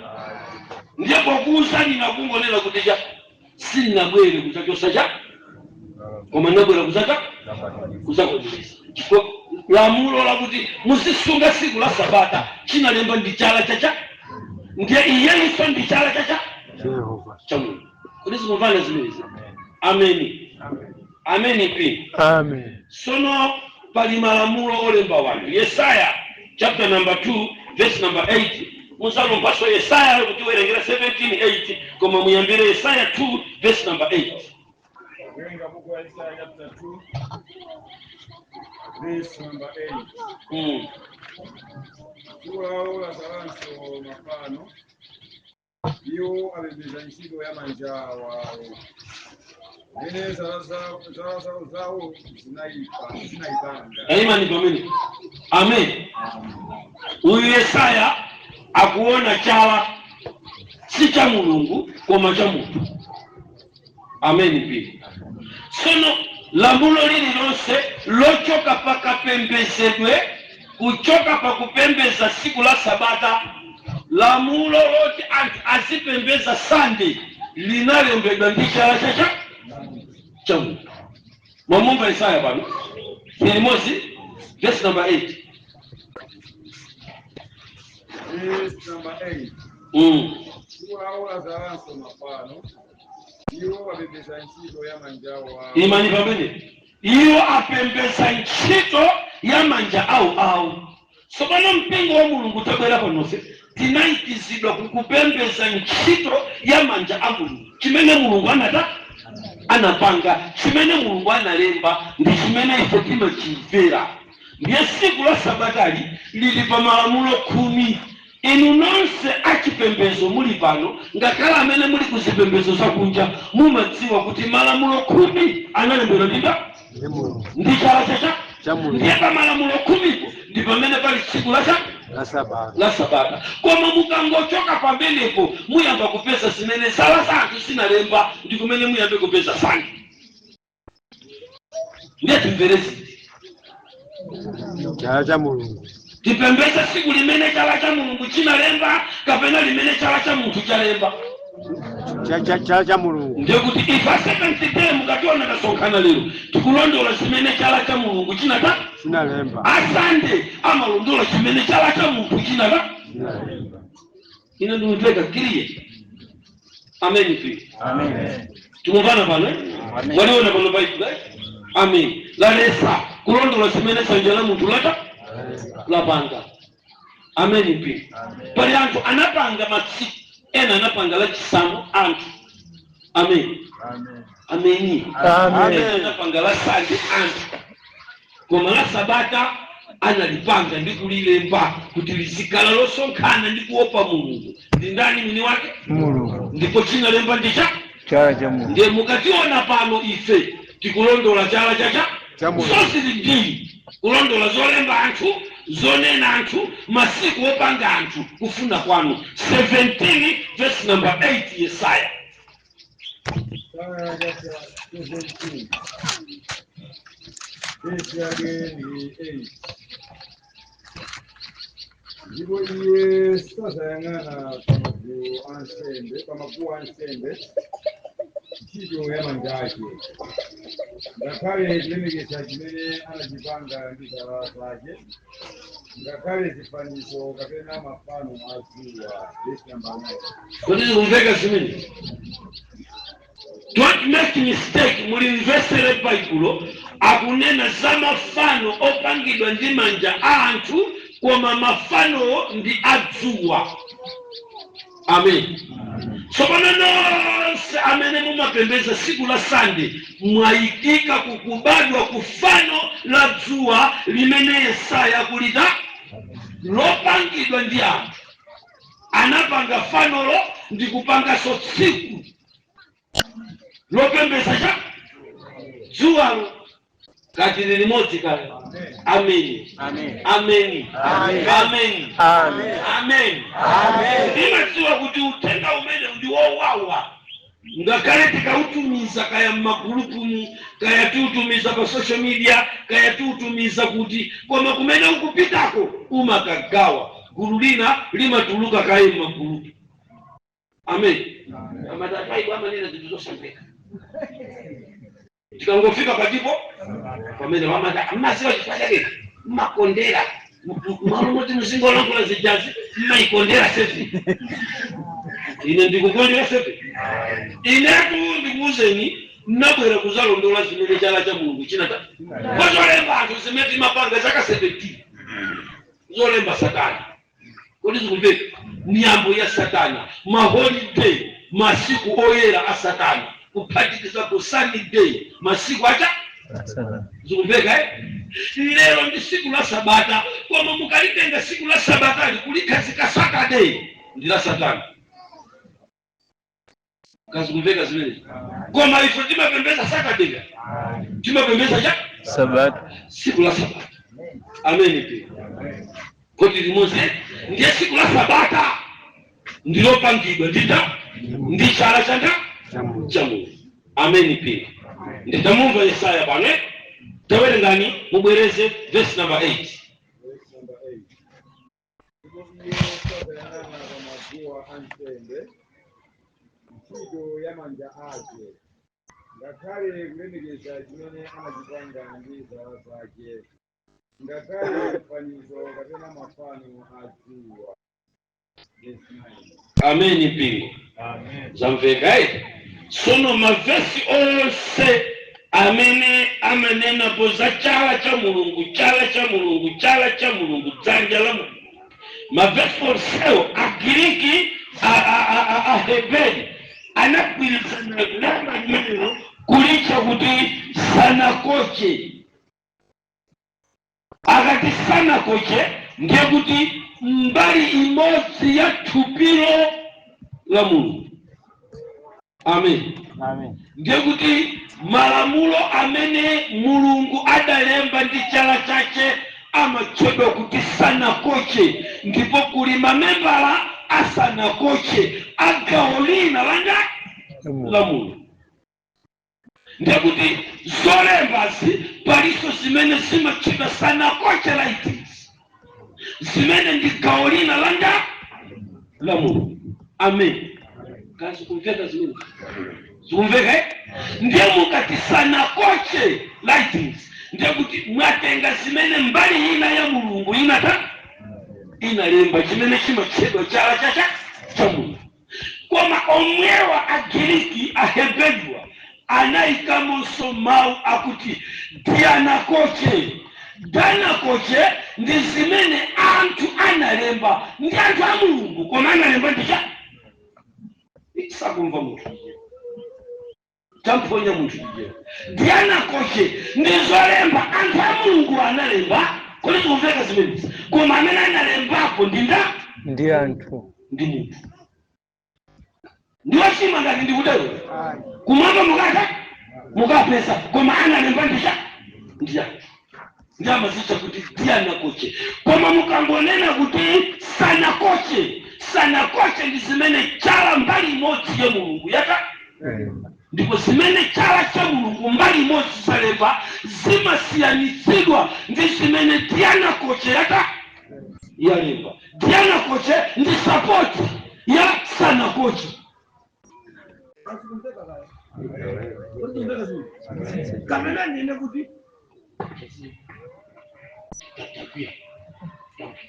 ndiye pokuwuzani nakungonena kuti sinabwere kuchachosa koma nabwera kuzakwaniritsa lamulo lakuti muzisunga siku la Sabata chinalemba ndi chala chacha ndiye iyeso ndi chala chacha cha Mulungu. Kuti zikumvana zimenezi. Ameni. Ameni pi. Amen. Sono pali malamulo olemba wanu. Yesaya chapter number 2 verse number 8. Musalombaso Yesaya kuti werengera 17:8 koma muyambire Yesaya 2 verse number 8. Wenga buku wa Yesaya chapter 2 verse number 8. Tuwaola zalanso mafano iyo abebeza ntchito ya manja wawo ene zawo zinaipanga. Amen pamene. Amen. Uyu Yesaya akuona chala si cha Mulungu koma cha munthu. Amen pia. Sono lamulo lililonse lochoka pakapembezedwe kuchoka pakupembeza siku la Sabata lamulo loti azipembeza Sunday linalembedwa ndi chala cha Mulungu. Mwamumva Yesaya pano Filimosi verse number 8. Verse number 8. Tuwaola zalanso mafano iyo abebeza ntchito ya manja wawo. Imani pamene iyo apembeza ntchito ya manja awo. Sopano mpingo wa Mulungu tabwera panonse tinaitizidwa kukupembeza ntchito ya manja a Mulungu. Chimene Mulungu anapanga, chimene Mulungu analemba ndi chimene ife timachimvera. Ndiye siku la Sabata lili pa malamulo 10. Inu nonse achipembezo muli pano ngakhala amene muli kuzipembezo zakunja mumadziwa kuti malamulo 10 analembedwa ndi chala cha Mulungu. Ndiye pa malamulo 10 ndi pamene pali siku la Sabata. Koma mukangochoka pamenepo muyamba kupeza zimene sala zanthu sinalemba ndi kumene muyambe kupeza sani. Ndiye timverezi Chala cha Mulungu. Tipembeza siku limene chala cha Mulungu chinalemba kapena limene chala cha munthu chalemba. cha Mulungu. Ndio kuti ifa Seventh Day mukationa tasonkhana lero tikulondola chimene chala cha Mulungu chinata Chinalemba. Asande amalondola chimene chala cha munthu chinata Chinalemba. ina ndimuteka kiriye. Amen. Amen. Tumuvana pano waliona pano Bible. Amen. Lalesa kulondola chimene sanjala munthu lata lapanga. Amen. Pali anthu anapanga matsiku ena anapanga la chisanu anthu. Amen. Amen. Anapanga la sande anthu. Koma la sabata analipanga ndi kulilemba kuti lizikala losonkhana ndi kuopa Mulungu. Ndi ndani mwini wake? Mulungu. Ndipo chinalemba ndicha Chala cha Mulungu. ndiye mukationa pano ife tikulondola chala cha Mulungu. Sosili ndili kulondola zolemba anthu, zonena anthu, masiku opanga anthu kufuna kwanu. 17 verse number 8 Yesaya. Ndipo iye sazayang'ana pamakuwa ansembe ntchito ya manja ake, ngakhale chilemekeza chimene anachipanga ndi zala zake, ngakhale zifanizo kapena mafano a dzuwa. Verse number 9. Kodi zikumveka zimene? Don't make mistake, mulimvesere Baibulo akunena za mafano opangidwa ndi manja a anthu, koma mafano ndi adzuwa. Amen. Tsopano nonse amene mumapembedza siku la Sande mwayikika kukubadwa kufano la dzuwa limene Yesaya akulita lopangidwa ndi anthu. Anapanga fanolo ndi kupanganso tsiku lopembedza cha dzuwalo kati limodzi kale. Amen. Amen. Amen. Amen. Amen. Ndimadziwa kuti uthenga umene ndi wowawa, ngakhale tikautumiza kaya m'magulupumu, kaya tiutumiza pa social media, kaya tiutumiza kuti, koma kumene ukupitako umakagawa gulu lina limatuluka kaye m'magulupu. Amen. Amatatayi amanena zinthu zosambeka. Tikangofika patipo pamene wamata amaziwa chifanyake makondera mwamuti mzingo wangu la zijazi maikondera sefi. Ine ndikukondera sefi. Inetu ndikuuzeni nabwera kuzalondola zimene chala cha Mulungu chinata zolemba anthu zimene mapanga zaka 17 zolemba Satani. Kodi zikumveka? Miyambo ya Satana, maholiday, masiku oyera a Satana, kuphatikiza ku Sunday day, masiku acha zikumveka lero ndi siku la Sabata, koma mukalitenga siku la Sabata likulikhazika Saturday ndi la Satana. Kazikumveka zimene? Koma ife timapembeza Saturday, timapembeza cha Sabata, siku la Sabata. Amen. Kodi limodzi ndiye siku la Sabata ndilopangidwa ndi chala cha Mulungu. Amen. Pia nditamumva Yesaya pano tawerengani mubwereze verse number 8. Verse number 8. Ndipo iye sazayang'ana pamakuwa ansembe ntchito ya manja ake, ngakhale kulemekeza chimene anachipanga ndi zala zake, ngakhale zifanizo kapena mafano a dzuwa. Verse 9. Amen. Pia zamveka sono mavesi onse amene amanenapo za chala cha Mulungu, chala cha Mulungu, chala cha Mulungu, dzanja la Mulungu. Mavesi onsewo Agiriki, Aheberi anagwirizana lemba lero kulicha kuti sanakoche. Akati sanakoche ndiye kuti mbali imodzi ya thupilo la Mulungu. Amen. Ndiye kuti malamulo amene Mulungu adalemba ndi chala chache amatchedwa kuti sanakoche, ndipo kuli mamembala asanakoche agawo lina la Mulungu. Ndiye kuti zolembazi paliso zimene zimatchedwa sanakoche laiti, zimene ndi gawo lina la Mulungu. Amen. kazi kumveka zimene zimveka ndiye mukati sana koche lightings ndiye kuti mwatenga zimene mbali ina ya mulungu inalemba chimene chimachedwa chala cha mulungu koma omwewa agiriki ahebedwa anaikamonso mawu akuti dana koche ndi zimene anthu analemba ndi anthu a mulungu koma analemba ndicha isakumva munthu tamponya munthu dana koche ndi zolemba anthu a mulungu analemba kodi kumveka zimene koma amene analembapo ndi anthu ndi munthu ndiwo chima ngati ndikutero kumwamba mukapesa koma analemba ndiya njama zicha kuti dana koche koma mukangonena kuti sana koche ndi zimene chala mbali imodzi ya mulungu ndipo zimene chala cha mulungu mbali imodzi zalemba zimasiyanitsidwa ndi zimene dana koche yalemba. Dana koche ndi support ya sana koche. Kamera nene kuti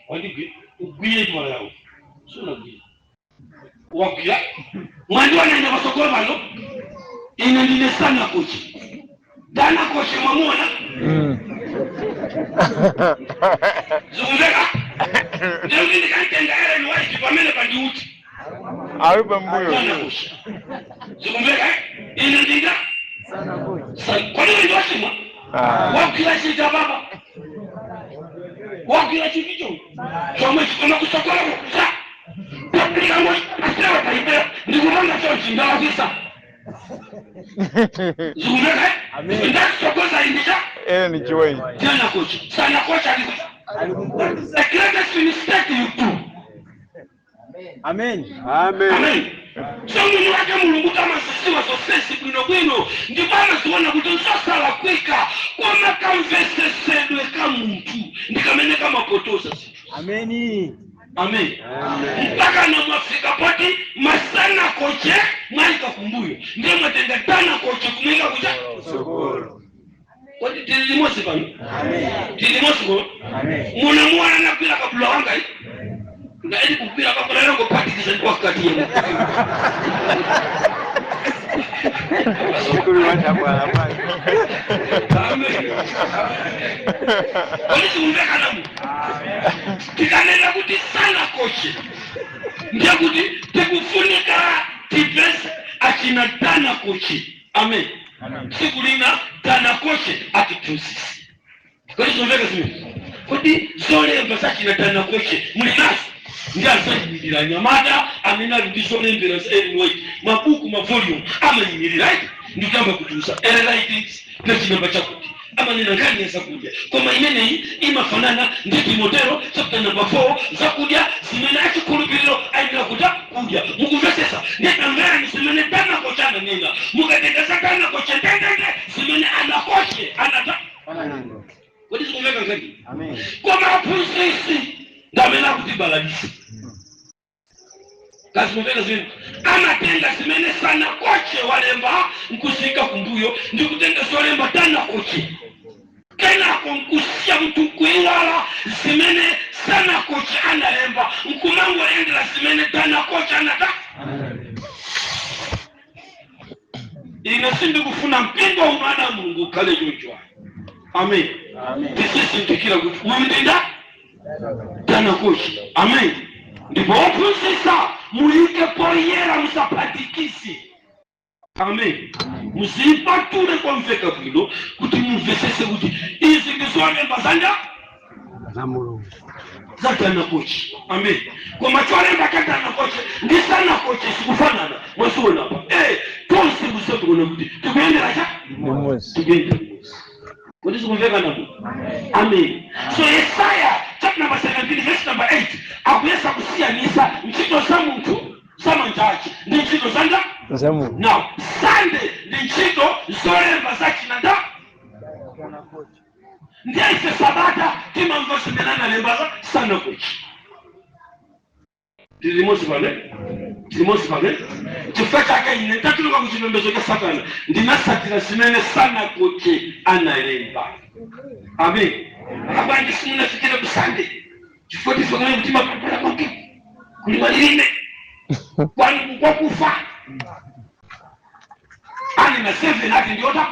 wandi gwiye twala yao suna gwiye wakia mwandi wanaenda basokolo bano ina ndine sana koche dana koche mwamona zungeka ndio ndine kantenga ele white pamene pandiuti awe pambuyo zungeka ina ndinga sana koche kwa nini ndio shimwa wakia shita baba wakia chikicho chomwe chikona kusokola kusa tapika ngo asewa taipea ndikumanga chochi ndawakisa zungeka ndio sokoza indisha ni chiwei dana koche sana koche alikuwa the greatest mistake you do. Amen. Songo wake mulungu kama sisi wasofesi kwino ndibana ziona kuti nsasala kwika kwa makamvesesedwe kama mtu ndikamene kama potosa. Amen. Mpaka na mwafika poti masana koche mwaika kumbuyo ndiye mwatenga dana koche kumwika kuja sokolo kwati tilimosi pano tilimosi ko muna mwana napila kabula wanga na ili kupira kabula yango pati kisa wakati yenu sokolo wanja bwana bwana polisi umbeka namu tikanenda kuti sana koche ndiye kuti tikufunika tipesi achina dana koche. Amen. Sikulina dana koche akitusi kodi zomveka zimene kodi zolemba zachina dana koche mulinasi ndi azayimilira nyamata amene ali ndi zolembera white mabuku volume amayimilira ndikamba kutusa writings na chinamba chakuti amanena ngani ya zakudya koma imeneyi imafanana ndi Timoteo chapter number 4 zakudya zimene achikhulupiriro ayenera kudya mukumvesesa ndikamvera ni zimene dana koche ananena mukatenga dana koche ndendende zimene anakoche anata kodi zikumveka ngani koma aphunzitsi ngamena kuti balalisi kazi mveka zimene anatenga zimene sana koche walemba nkusika kumbuyo ndikutenga zolemba dana koche kenako nkusiya mtu kuiwala zimene sana koche analemba nkumango endela zimene dana koche anata inasindi kufuna mpingo umana Mungu kale jojo. Amen. Tisisindikira kuti umndinda dana koche. Amen. Ndipo opusisa mulike poyera musapatikisi. Amen. Musipatule kwa mveka bwino kuti mumvesese kuti izi ndizolemba za mulungu za dana koche. Amen. Kwa macholemba ka dana koche ndi sana koche sikufanana mwasuona hapa tonse musoto kuna kuti tukuendera cha tukuendera kodi sikumveka napo. Amen. So Yesaya chapter number 17 verse number 8 akuyesa kusiyanisa ntchito za munthu zamanjachi ndi ntchito za munthu. Now Sunday ndi ntchito zolemba zachinanda ndiye ife sabata timamva zimene analemba sana koche. Tilimosi pale chifukwa chake ine ndatuluka kuchipembedzo cha Satana ndinasatira zimene sanakoche analemba. Amen. Abandi simunafikire kusande chifukwa tisokana mtima papula kwake kulimalirine kwani kwa kufa ani na 7 ati ndiota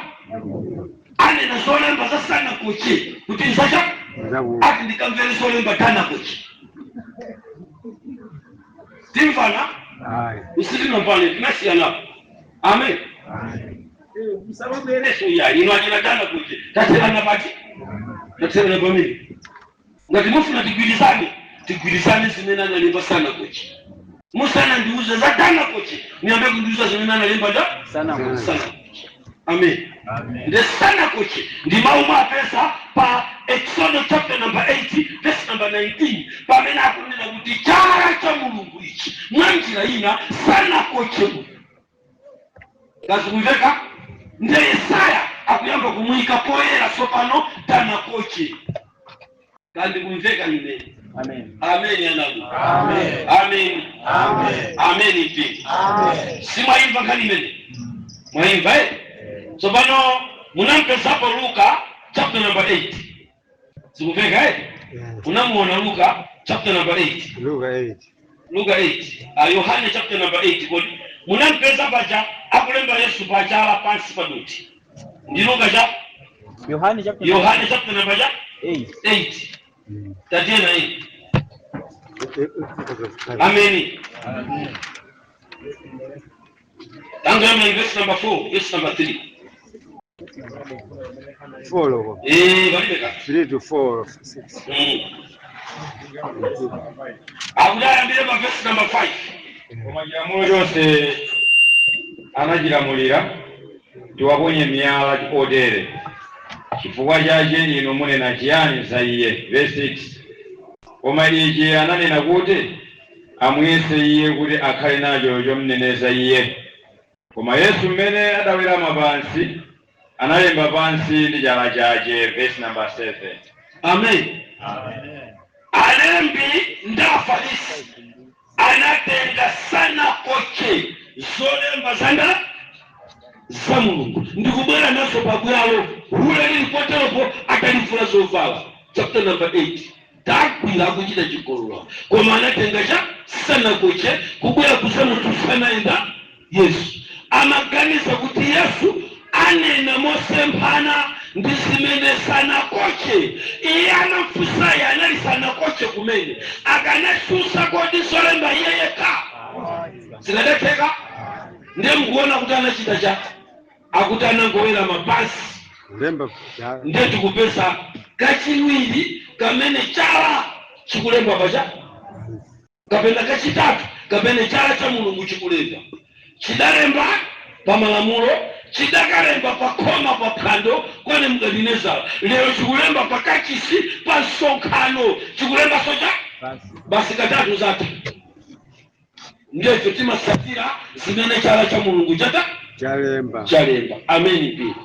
ani na zolemba za sanakoche kuti nzacha ati ndikamvere zolemba tana koche timfana usitino pale tunasiana. Amen. Sababu eleso ya inajina tana koche taselana bati taselana pamili ngati mufuna tigwirizane zimene analemba sana koche musana ndiuza za tana koche niambe kundiuza zimene analemba da sana koche. Amen. The sana koche ndi mauma apesa pa Exodus chapter number 8 verse number 19 pamene akunena kuti chala cha Mulungu ichi mwanjira ina sana koche kazumveka ndi Yesaya akuyamba kumwika poyera sopano tana koche kandi kumveka ine. Amen. Amen yanabu. Amen. Amen. Amen. Amen ipi. Amen. Simaimba kanimene. Mwaimba sopano munampesa hapo Luka chapter number 8. Sikuveka unamuona Luka chapter number 8. Luka 8. Yohane chapter number 8 kodi munampesa baja akulemba Yesu bajala pansi paduti. Ndi Luka cha Yohane chapter number 8. Tatiana hii. Amen. Tangaza verse number 4, verse number 3. 4 walibeka 3 to 4 6. Abudaya mbele ba verse number 5. Omajamuli yose anajiramulira tuwabonye myala odere chifukwa chache ino munena chiyani za iye. Verse 6. Omalije ananena kuti amuyese iye kuti akhale nacho chomneneza iye. Koma Yesu mmene adawera pansi analemba pansi ndi chala chache. Verse number 7. Amen. Alembi ndafarisi anatenga sana koche zolemba zanda za Mulungu ndikubwera nazo pabwalo hule lilipoteropo atalifula zovala. Chapter number 8 takwila kuchita chikolola koma anatenga cha sana koche kubwera kusema tusana enda Yesu amaganiza kuti Yesu anena mosempana ndisimene sana koche iye anafusa anali sana koche kumene akanasusa kodi solemba yeyeka sinadeteka ndiye mkuona kuti anachita cha akuti anangowera mabasi ndiye tikupesa kachiwiri kamene chala chikulemba pacha kapena kachitatu kamene chala cha Mulungu chikulemba chidalemba pa malamulo chidakalemba pa khoma pa phwando kwene mgadineza lero chikulemba pa kachisi pa nsonkhano chikulemba socha basi katatu zake ndiye timasatira zimene chala cha Mulungu chalemba. Amen pia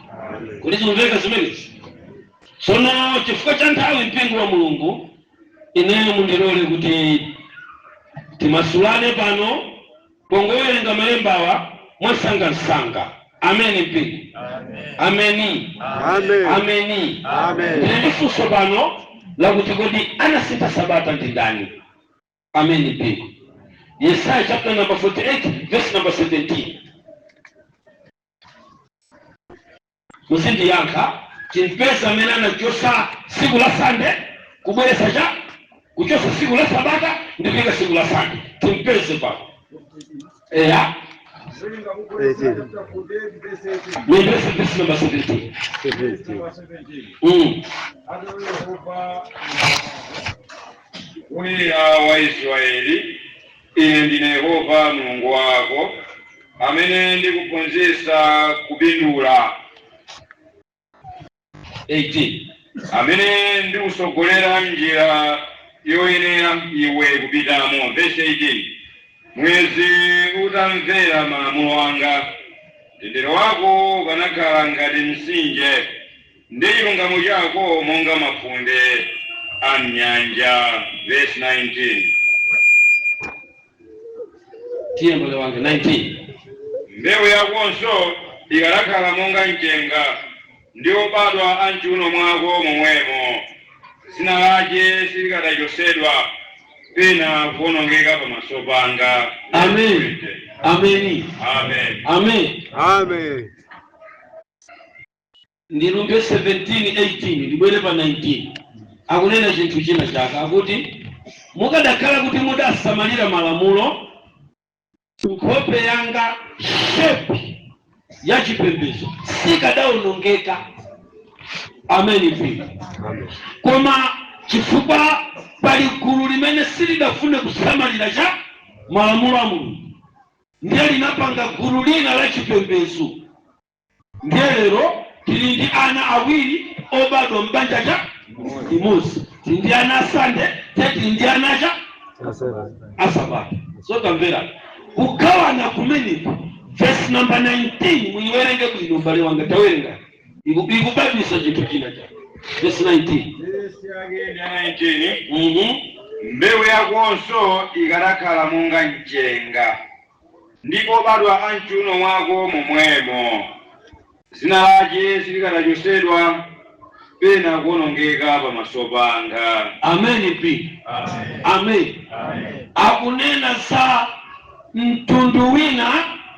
kuti chimveka zimene sono chifukwa cha nthawi mpingo wa Mulungu ineyo mundirole kuti timasulane pano pongowerenga malembawa mwasangasanga. Amen mpingo. Amen. Ndifunso pano la kuti kodi anasita sabata ndi ndani. Amen mpingo. Yesaya chapter number 48 verse number 17. Musindi yanka chimpesa menana chosa siku la Sunday kubwelesa cha kuchosa siku la Sabata ndipika siku la Sunday chimpese pa verse number 17. Uli wa Israeli ine ndine Yehova Mulungu wako amene ndikuphunzitsa kubindula. 18. Amene ndikusogolera njira yoyenera iwe kupitamo. Verse 18. Mwezi utamvera malamulo anga mtendere wako ukanakhala ngati mtsinje ndi chilungamo chako monga mafunde a nyanja. Verse 19. Tiembole wange 19. mbewu yakonso ikalakhala monga mchenga ndiwo badwa anchuno mwako momwemo zina lake silikadachosedwa pena kuonongeka pamaso panga. Amen. Amen. Amen. Amen. Amen. Ndilumbe 17:18 libwere pa 19 akunena chinthu china chaka akuti mukadakhala kuti mudasamalira malamulo nkhope yanga shepi ya chipembedzo sikadaonongeka. Amen. Koma chifukwa pali gulu limene silidafune kusamalira cha malamulo a Mulungu ndiye linapanga gulu lina la chipembedzo. Ndiye lero tili ndi ana awiri obadwa mbanja cha imosi, tili ndi ana asande, tili ndi ana cha asabata. So tamvera kugawana kumeneko verse number 19 muiwerenge bwino mbale wanga tawerenga ikubabisa chinthu china cha verse 19. Verse 19. Mbewu yakonso ikalakhala monga mchenga ndipo badwa anchuno mwako momwemo zina lake silikadachosedwa pena kuonongeka pamaso panga. Amen. Amen. Akunena za mtundu wina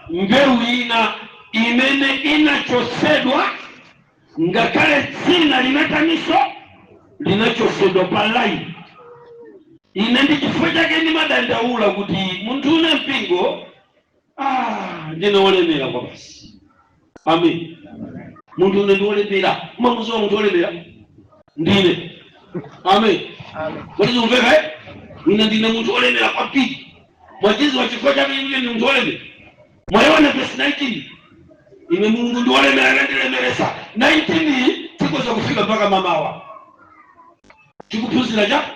mbewu ina imene inachosedwa ngakale dzina linataniso linachosedwa palai. Ine ndi chifukwa chake ndimadandaula kuti munthu une mpingo ndinolemera kwa basi. Amen. Munthu une ndiolemera mamuzo munthu olemera ndine. Amen. Kuti umveka ine ndine munthu olemera kwa pili mwajizi wa chifukwa chake ine ndi munthu olemera. Mwaona verse 19 ine Mulungu ndiolemera nandilemeresa 19 tikoza kufika mpaka mamawa tikuphunzira cha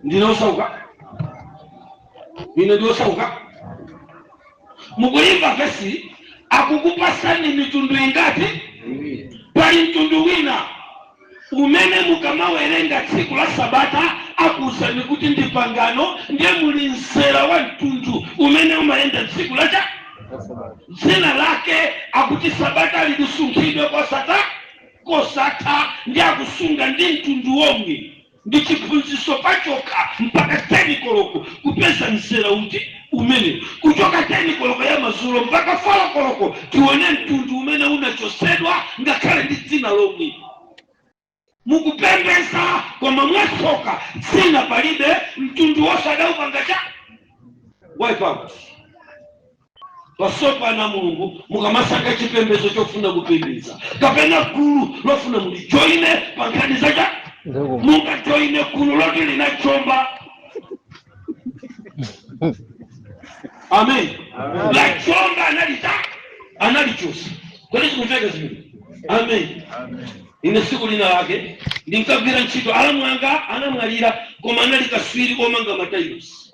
ndinosauka ine ndiosauka. Mukulimba verse akukupasani mitundu ingati? Pali mtundu wina umene mukamawerenga tsiku la Sabata akusani kuti ndi pangano ndiye muli nsera wa mtundu umene umayenda tsiku la cha zina lake akuti Sabata likusungidwe kosatha ndi akusunga ndi mtundu womwe ndi chiphunzitso pachoka mpaka 10 koloko kupeza nsera uti umene kuchoka 10 koloko ya mazulo mpaka 4 koloko tione mtundu umene unachosedwa ngakhale ndi dzina lomwe. Mukupembeza koma mwasoka dzina palibe mtundu wosadawupanga cha wipe out. Pasopa na Mulungu mukamasaka chipembezo chofuna kupembeza kapena gulu lofuna mulijoine pankani zacha mungajoine gulu loti linachomba. Amen. La chomba analichosa kweli kumveka zimini. Amen. Ine siku lina lake ndinkagwira ntchito alamwanga anamwalira koma anali kaswiri omanga matailosi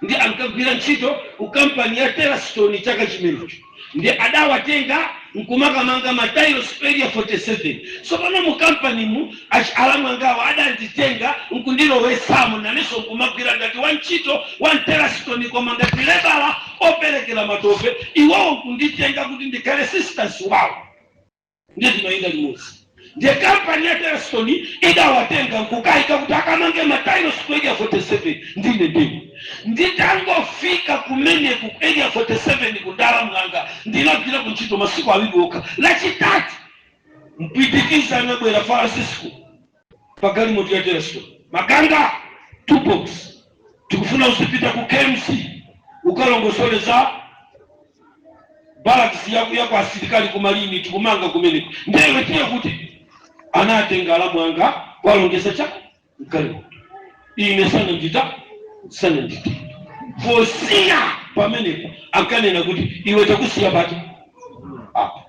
ndi ankagwira ntchito ku kampani ya Terastone chaka chimenecho ndi adawatenga nkumakamanga matailosi area 47. So pano mu kampani mu alamwangawa adanditenga nkundilowesamo naneso nkumagwira ngati wantchito wa Terastone koma ngati lebala operekera matope iwowo nkunditenga kuti ndikhale assistance wawo ndiye tinoyenda limodzi. The company ya Terastone idawatenga nkukaika kuti akamange matailosi ku area 47 ndine nditangofika kumene ku area 47 kudala mwanga ndinagwira kuntchito masiku awiri okha. Lachitatu mpitikiza anabwera Francisco pagali moto ya Terastone maganga 2 box tikufuna usipita ku KMC ukalongosole za barracks ya kwa asilikali kumalini tikumanga kumene ndewe tiye kuti anatenga alamwanga walongesa cha mkali ine sana ndita fosia pamenepo akanena kuti iwe takusiya bati apa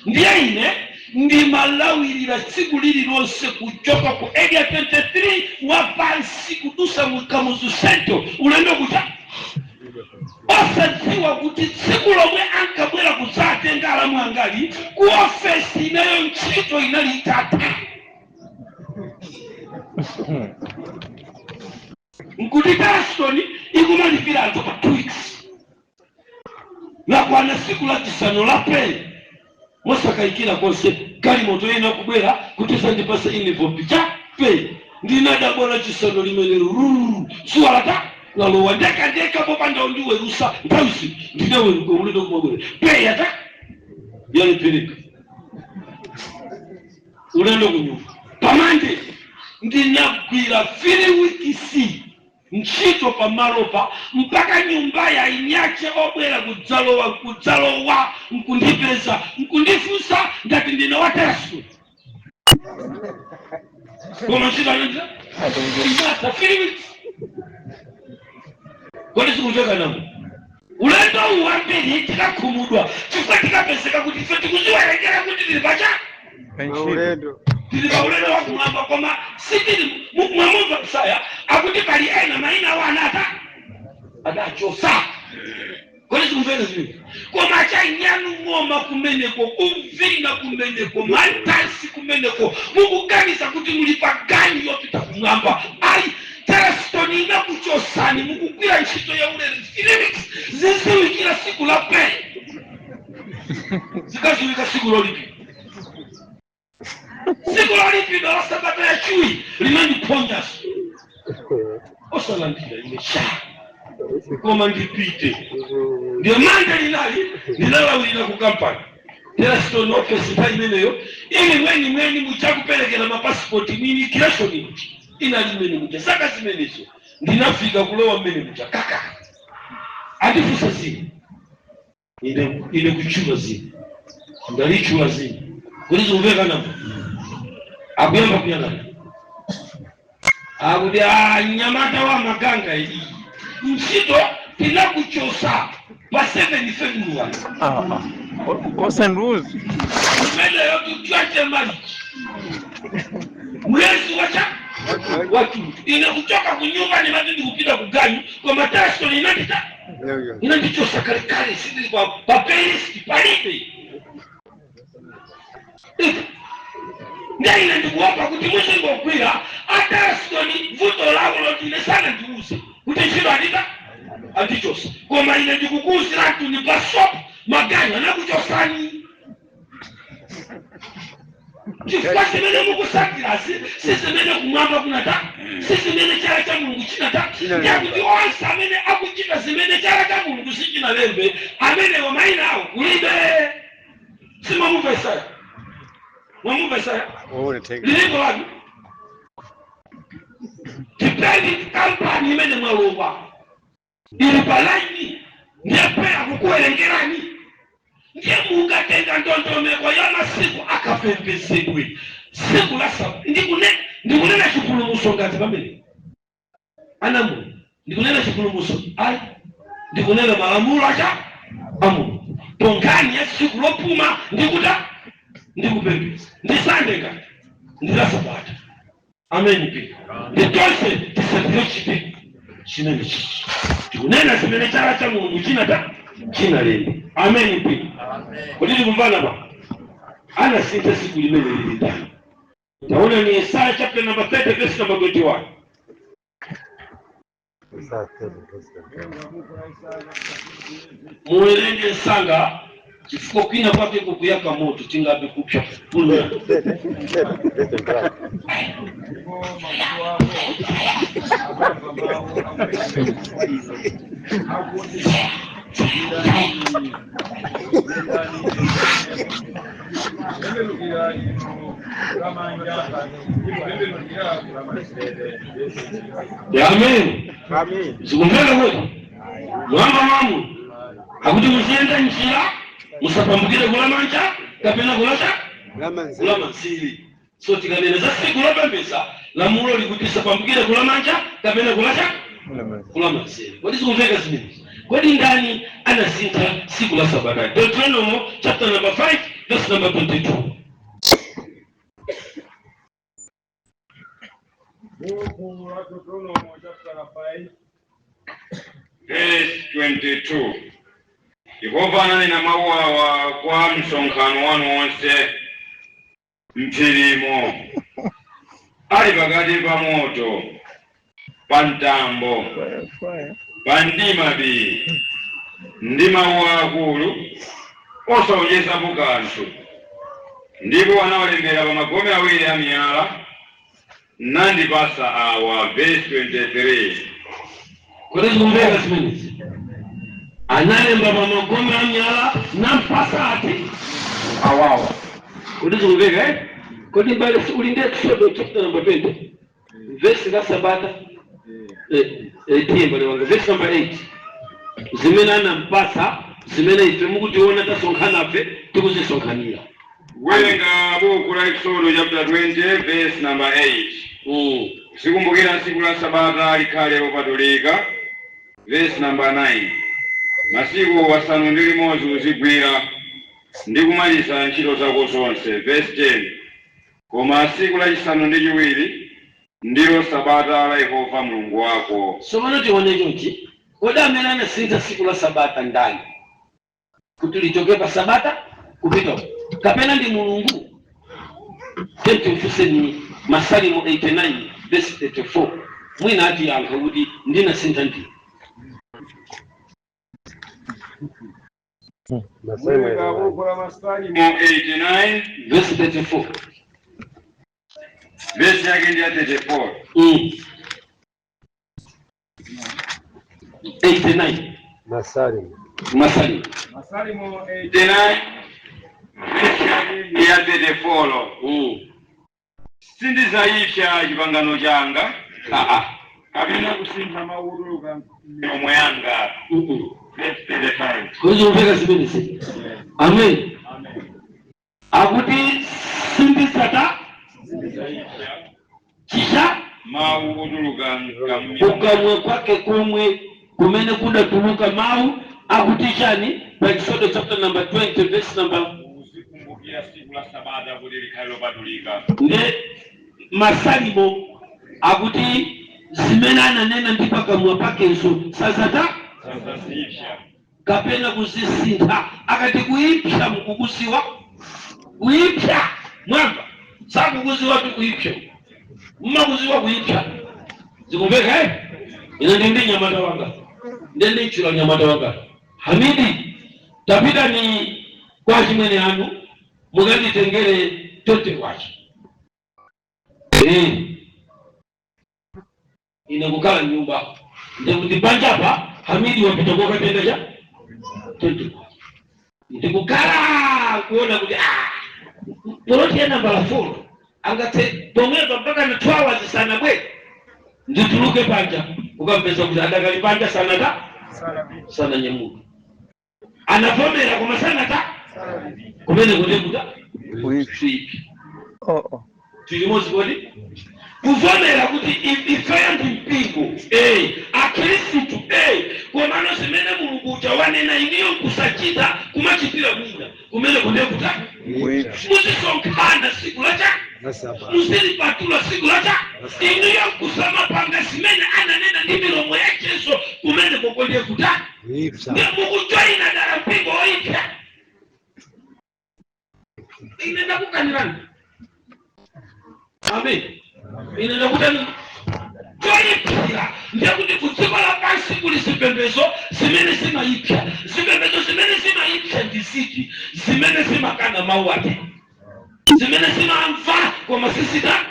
ndiye ine ndi malawirira tsiku lililonse kuchoka ku area 23 wapansi kudusa mukamuzu sento ulendo kucha osadziwa kuti tsiku lomwe ankabwera kuzatenga alamwangali ku ofesi inayo ntchito inali itata nkuti Terastone ikumalipira anthu pa 2 weeks la kwana siku la chisano la pe mwasakaikira konse kali moto yena kubwera kutisa ndipasa uniform cha pe ndina dabona chisano limene ruru suwalata lalowa ndeka popanda ndiwe rusa ntawisi ndinewe ngomulendo kumagwera pe yata yalipeleka ulendo kunyumba pamande ndinagwira 3 wikisi nchito pamalopa mpaka nyumba ya inyache obwera kudzalowa nkundipeza nkundifusa ngati ndine waterasu koma nchito anandira imata 3 weeks kodi sikuchoka namo ulendo uwambiri tikakhumudwa chifukwa tikapezeka kuti ife tikuziwerengera kuti tili pacha ulendo tili pa ulendo wa kumwamba koma sitili mwamumva kusaya akuti pali ena maina wanata adachosa kodi sikumvene zili koma chanyanu ng'oma kumeneko kumvinga kumeneko mantansi kumeneko mukuganiza kuti muli pa gani yopita kumwamba ayi terastoni inakuchosani mukugwira ntchito ya ulere Phoenix ziziwikira siku la pe zikaziwika siku lolipi siku lolipi la sabato ya chui limeniponyas osalandira imesha koma ndipite ndio manda linali nilalawulira ku kampani terastoni office taimeneyo ili mweni muchakupelekera mapasipoti nini kilasho nini inalimene mucha saka zimenezo ndinafika kulowa mmene mucha kaka andifusa zini ine kuchula zini ndalichula zini kulizo uveka namo akuyamba kuyangana akuti nyamata wa maganga iyi mchito tinakuchosa pa 7 February Kosa rules mmene yotuchache marichi mwezi wacha watu ina kutoka kunyumba ni matindi kupita kuganyu kwa mataso inandichosa kale sisi kwa papeli palipe ndia inandikuwapa kuti mwezi ngokwira ataso ni vuto lao lotine sana ndiuze kuti chilo andichosa koma inandikukuzira tu ni pasop maganyu anakuchosani chifukwa chimene mukusakira sisi mene kumwamba kunata sisi mene chala cha Mulungu chinata yakuti onse amene akuchita zimene chala cha Mulungu sichina lembe amene wamaina awo kulibe simamumva Isaya mwamumva Isaya liliko lanu tipendi kampani imene mwalongwa ili palaini ndiyepeya kukuwerengerani ndiye mungatenga ndondomeko ya masiku akapembezedwe siku la saba ndikunena chipulumuso ngati pamene anamu ndikunena chipulumuso ali ndikunena malamulo acha amu tongani ya siku lopuma ndikupembeza ndisande ngati ndila sabata amen pika nditonse tisatirochite chinene chichi ndikunena zimene chala cha Mulungu china lembe amen pika kutili kumbana ba ana sita siku limene lilitano taona ni Isaya chapter number 30 verse number 21 muelenge sanga chifukwa kwina kwake kukuyaka moto tingabe kupya pulula amen zikumbele wote mwamba mamu akuti musienda njira musapambukire kulamanja kapena kulamanzili so tikaneneza siku lopembeza lamulo likuti sapambukire kulamanja kapena kulamanzili kodi zikumveka zimene kodi ndani anasintha siku la sabata Deuteronomy chapter number 5 verse number 22 Verse 22. Yehova ananena mawawa kwa msonkhano wanu wonse mpirimo ali pakati pa moto pa mtambo pa ndimabi ndi mawu akulu osawonjezapo kanthu, ndipo anawalembera pa magome awiri a miyala nandipasa awa. Verse 23. Kodi zikumveka zimenezi? Analemba pa magome a miyala nampasa ati awawa. Kodi zikumveka Kodi mbale ulinde Exodus chapter number 20 verse la Sabata timbale wanga verse number 8 zimene anampasa zimene ife mukutiona tasonkhana fe tikuzisonkhanira. Welenga buku la Exodus chapter 20 verse number 8. Sikumbukira tsiku la Sabata likhale lopatulika. Verse number 9. Masiku asanu ndi limodzi uzigwira ndi kumaliza ntchito zako zonse. Verse 10. Koma tsiku lachisanu ndi chiwiri ndilo Sabata la Yehova Mulungu wako. Tsopano tione chonchi, kodi amene anasintha tsiku la Sabata ndani? Kuti lichoke pa Sabata kupita kapena ndi Mulungu? Tifunse Masalimo 89 verse 34. Mwina ati yankha kuti ndinasintha ndi. Welenga buku la Masalimo 89 verse 34. Verse yake ndi 34. 89. Masalimo 89 verse yake ya 34. Sindizayipsa chipangano changa kapena kusintha mawu omwe yanga. Verse 35. Kodi zikumveka zimenezi? Amen. Akuti sindizayipsa kisha mawu otuluka kukamwe kwake komwe kumene kudatuluka mawu akutishani pa Exodus chapter number 20 verse number. Uzikumbukira tsiku la Sabata kuti likhale lopatulika. Nde Masalimo akuti zimene ananena ndi pakamwa pakenso sazata kapena kuzisintha. Akati kuipsa mkukuziwa kuipsa mwamba sakukuziwa tu kuipsa mmakuziwa kuipsa. Zikumveka ina ndi nyamata wanga ndende ichula nyamata wanga Hamidi tapita ni kwa chimwene anu mukanditengere tote kwacho ine kukala nyumba ndikutibanja hapa. Hamidi wapita kwa katenda cha tote kwacho ndikukala kuona kuti poloti ya nambala 4 angate tongeza mpaka na 2 hours sana bwe ndituluke panja ukampeza kuti adakali panja sana nyemudu anavomera kwa sana kumene kutekuta kuipi tilimozi kodi kuvomera kuti ifaya ndi mpingo akirisitu kwa mano zimene Mulungu uchawanena iniyo kusachita kumachitira mwina kumene kutekuta muzisonkhana siku lacha muzilipatula siku lacha iniyo kusamapanga zimene ananena ndi milomo yacheso kumene kutekuta mukujoina dala mpingo oipya inenda kukanirani. Amen. Inenda kukanirani joipira ndekuti kudziko lapansi kuli zipembedzo zimene zimayipsa. Zipembedzo zimene zimayipsa ndi ziti zimene zimakana mawu ake, zimene zimamva koma zisita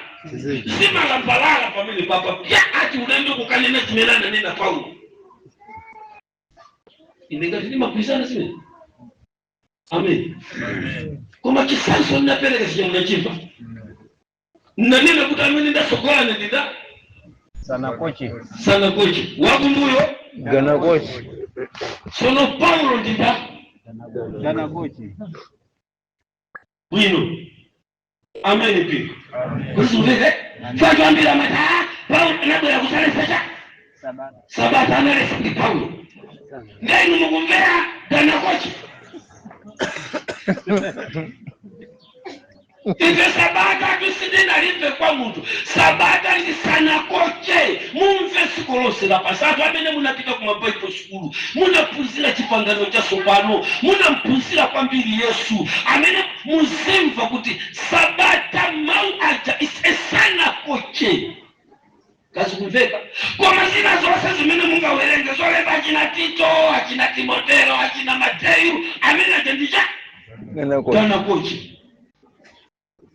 zimalambalala pamene papa pya ati ulendo kukanena zimene ananena Paulo. Inengati ndimakwizana zimene. Amen. Koma chisanso ndinapereka sijamuna chimba nanena kuti amene ndasogola ndinda sana kochi wakumbuyo Gana kochi. sono Paulo ndinda Gana kochi. bwino. Amen pi kuzuvile fatuambira mata Paulo anabwera kusalesa Sabata analesa ndi Paulo ndenu mukumvera gana kochi. Ife Sabata tusidena limve kwa muntu. Sabata ni sana koche. Mumve sikolose la pasatu. Amene munapita kuma Bible school. Munapuzila chipangano cha sopano. Munampuzila kwa mbili Yesu. Amene muzimva kuti Sabata mau aja is sana koche. kazi kumveka kwa mazina zose zimene mungawerenge zolemba achina Tito, achina Timoteo, achina Mateyu, amene atendija tana kochi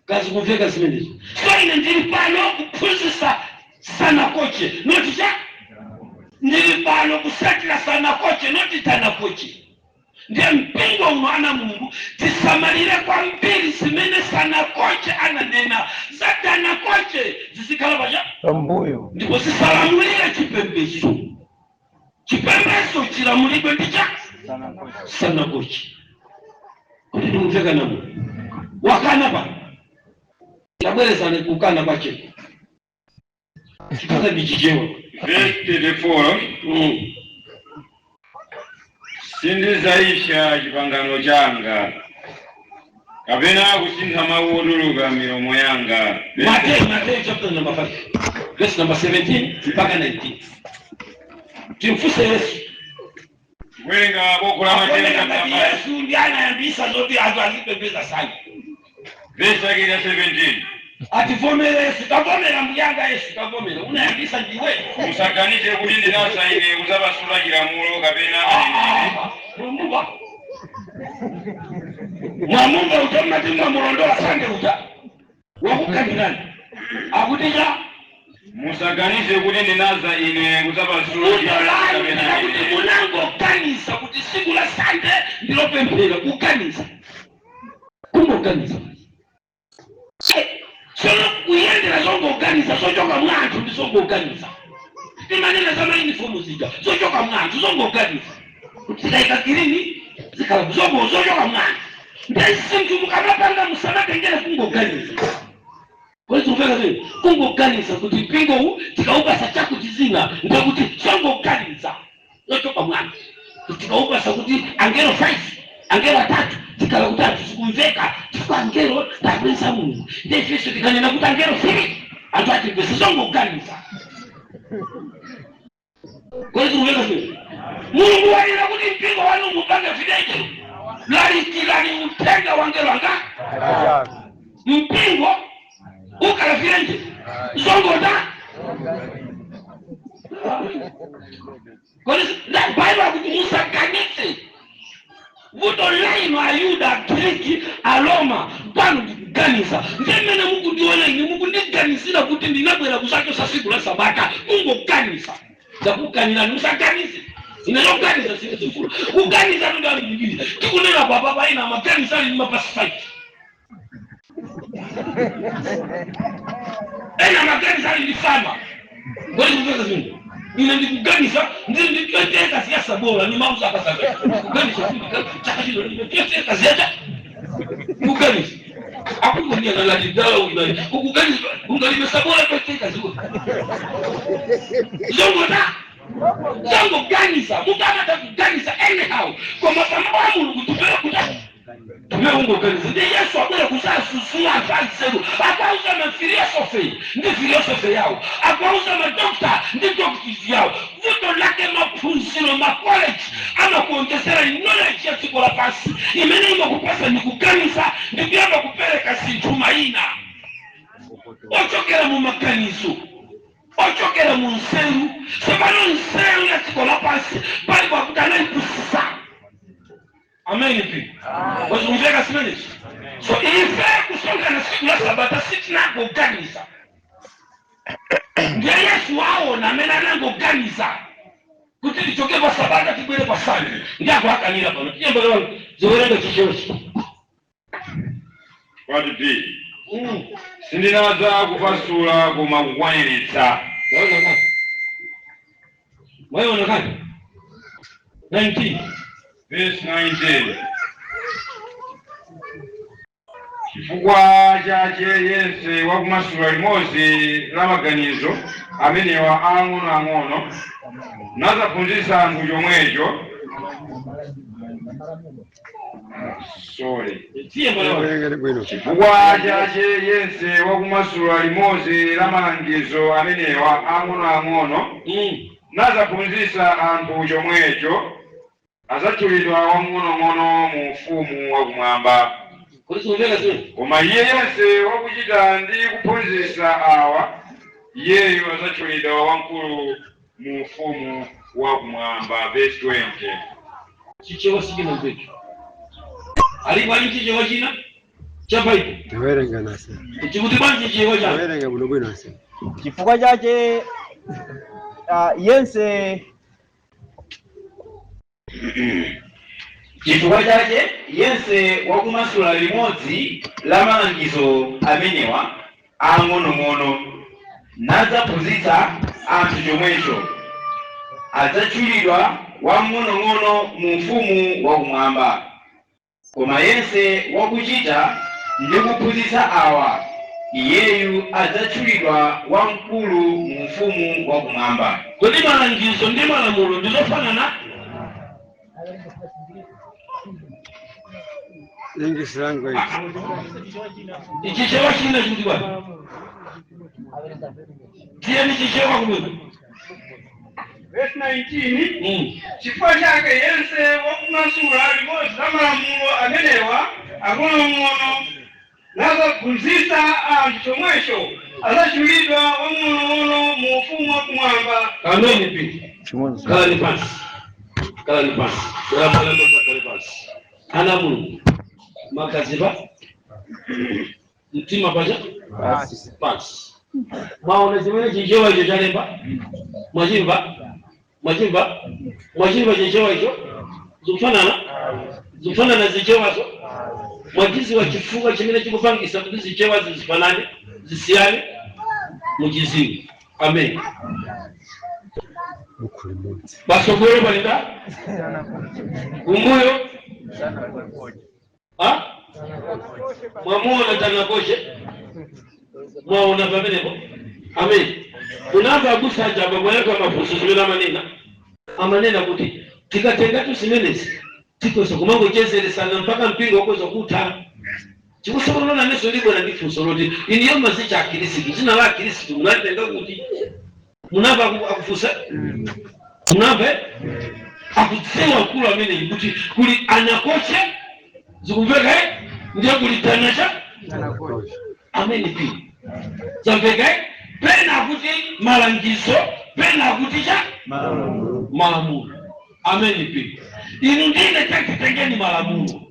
kazi kumveka zimene. So ine ndili pano kuphunzitsa sana kochi notija, ndili pano kusatira sana kochi noti tana kochi. Ndiye mpingo unoana Mungu tisamalire kwa mbili zimene sana kochi ananena za tana kochi zisikala baja Mbuyo ndipo zisalamulire chipembedzo. Chipembedzo chilamulidwe ndicha sana kochi. Kuti ndimveka namo wakana pa tabwerezane kukana kwache chikaza ndichijewa Verse 34. Sindizaisha chipangano changa kapena kusintha mawu otuluka milomo yanga. Matthew chapter number 5 verse number 17 mpaka 19. Timfuse Yesu. Kuwerenga buku la Mateyu Yesu ndiye anayambisa zote azipembeza sana. verse yake ya 17. Ativomere Yesu, kavomera muyanga Yesu, kavomera unayambisa ndiwe. Musaganize kuti ndinasa ine kuzabasula chilamulo kapena Mumba. Mwamumba utamati mwamulondola sande uta. Wakukanirani. Akutija. musaganize kuti ndinasa ine kuzabasula chilamulo kapena Kuti munango kanisa kuti siku la sande ndilopemphera kukanisa. Kungokanisa. Sono kuyendera zongokanisa sochoka mwantu ndizongokanisa. Timanena zama uniform zija sochoka mwantu zongokanisa. Zikaika kilini zikala zochoka mwantu. Ndaisintu mukamapanga musamatengera kungokanisa. Kwezi uveka zini kungokanisa kuti mpingo huu tikaupasa chakuti zina ndakuti zongokanisa sochoka mwantu. Tikaupasa kuti angelo 5 angelo 3 tikala kutatu sikumveka chifukwa angelo tapesa Mungu ndiye Yesu tikanena kuti angelo 3 anthu atipesa zongokanisa. Kwezi uveka zini Mungu walira kuti mpingo wanu mupange videje lali utenga wangelo anga mpingo ukala videje zongoda. Kwezi na Bible kuti musakanise vuto laino Ayuda Griki Aloma pano ndikuganisa ndemene mukundiona ine mukundiganisira kuti ndinabwera kusachosa siku la Sabata kungoganisa ndakukanira musaganise inazoganisa sifuru kuganisa ndali nyingine tikunena baba ina maganisa ni mapasifai ina maganisa ni fama ngoja niweze zingi ina ndikuganisa nditeka siasa bora ni mauza hapa sasa kuganisa chakachilo nditeka siasa kuganisa hapo ndio na ladao ina kuganisa ungalime sabora kwa teka zuri zongo ganisa mutaka kuganisa anyhow kwa masamu kutupela kutaka tumeungo ganisa ndiye Yesu akwenda kusasusua afasero akauza mafilosofia ndi filosofia yao akauza madokta ndi doctors yao vuto lake mafunziro ma college ama kuongezera knowledge ya siku la pasi imenema kupasa ni kuganisa ndi byamba kupeleka situmaina ochokera mu makanizo ochokera mu nseru sabano nseru ya siku la pasi bali kwa kutana ikusa. Amen pi. Wazungumzeka simeni. So ife kusonga na siku la Sabata sitina kuganisa. Ndiye Yesu wao na mena nango ganisa. Kuti lichoke kwa Sabata kibwele kwa sandi. Ndiye akanira pano. Kiyembe leo ziwerende kichoshi. What did sindinaza kupasula kumakwaniritsa. Wewe unakani? 19 verse 19. Chifukwa chache yense wakumasula limodzi la maganizo amenewa ang'ono nazaphunzitsa anthu chomwecho. Chifukwa chache yense wakumasula limodzi la malangizo amenewa ang'ono nazaphunzitsa anthu chomwecho azatchulidwa wamng'onong'ono mu ufumu wakumwamba. Koma iye yense wakuchita ndi kuphunzitsa awa yeyo azachulidwa wankulu mu ufumu wa kumwamba. Verse 20. Chichewa sikino mpecho. Alipali chichewa china? Chapa ipo. Tawerenga nasi. Chikutibani chichewa chana? Tawerenga bunobu nasi. Chifukwa chache yense chifukwa chache yense wakumasula limodzi la malangizo amenewa ang'onong'ono nadzaphunzitsa anthu chomwecho adzatchulidwa wamng'onong'ono mu ufumu wakumwamba. Koma yense wakuchita ndi kuphunzitsa awa, iyeyu adzatchulidwa wamkulu mu ufumu wakumwamba. Kodi malangizo ndi malamulo ndizofanana? English language. Ichichewa china chikuti bwana? Tiyeni chichewa kumweko. Verse 19. Chifukwa chake yense wakumasula limodzi la malamulo amenewa ang'onong'ono nadzaphunzitsa anthu chomwecho adzatchulidwa wamng'onong'ono mu ufumu wakumwamba. Amen. Piti. Kala ni pasi. Kala ni pasi. Kala ni pasi. Ana Mungu. Makaziba. Mtima paja? Pasi. Maona zimene chichewa icho chalemba? Mwachimva? Mwachimva chichewa icho? Zikufanana? Zikufanana zichewazo? Mwachiziwa chifukwa chimene chikupangisa kuti zichewa zifanane, zisiyane? Muchiziwa. Amen. Basogolo balinda? Kumbuyo? Ha? Mwamuona tanakoshe? Mwaona pamenepo? Amen. Unava abusaja abamweka mafuso zimena amanena kuti tikatenga tusimenezi tikoza kumango chezere sana mpaka mpingo wakoza kuta. Chikusokonola neso libo na ndifuso loti iniyo mazicha akirisiki zina la akirisiki munatenga kuti munava akufusa? Munava akutsewa kulu amene kuti kuli anakoche zikumveka ndiye kuli tanacha amen pi zamveka pena kuti malangizo pena kuti cha malamulo amen pi inu ndine takitengeni malamulo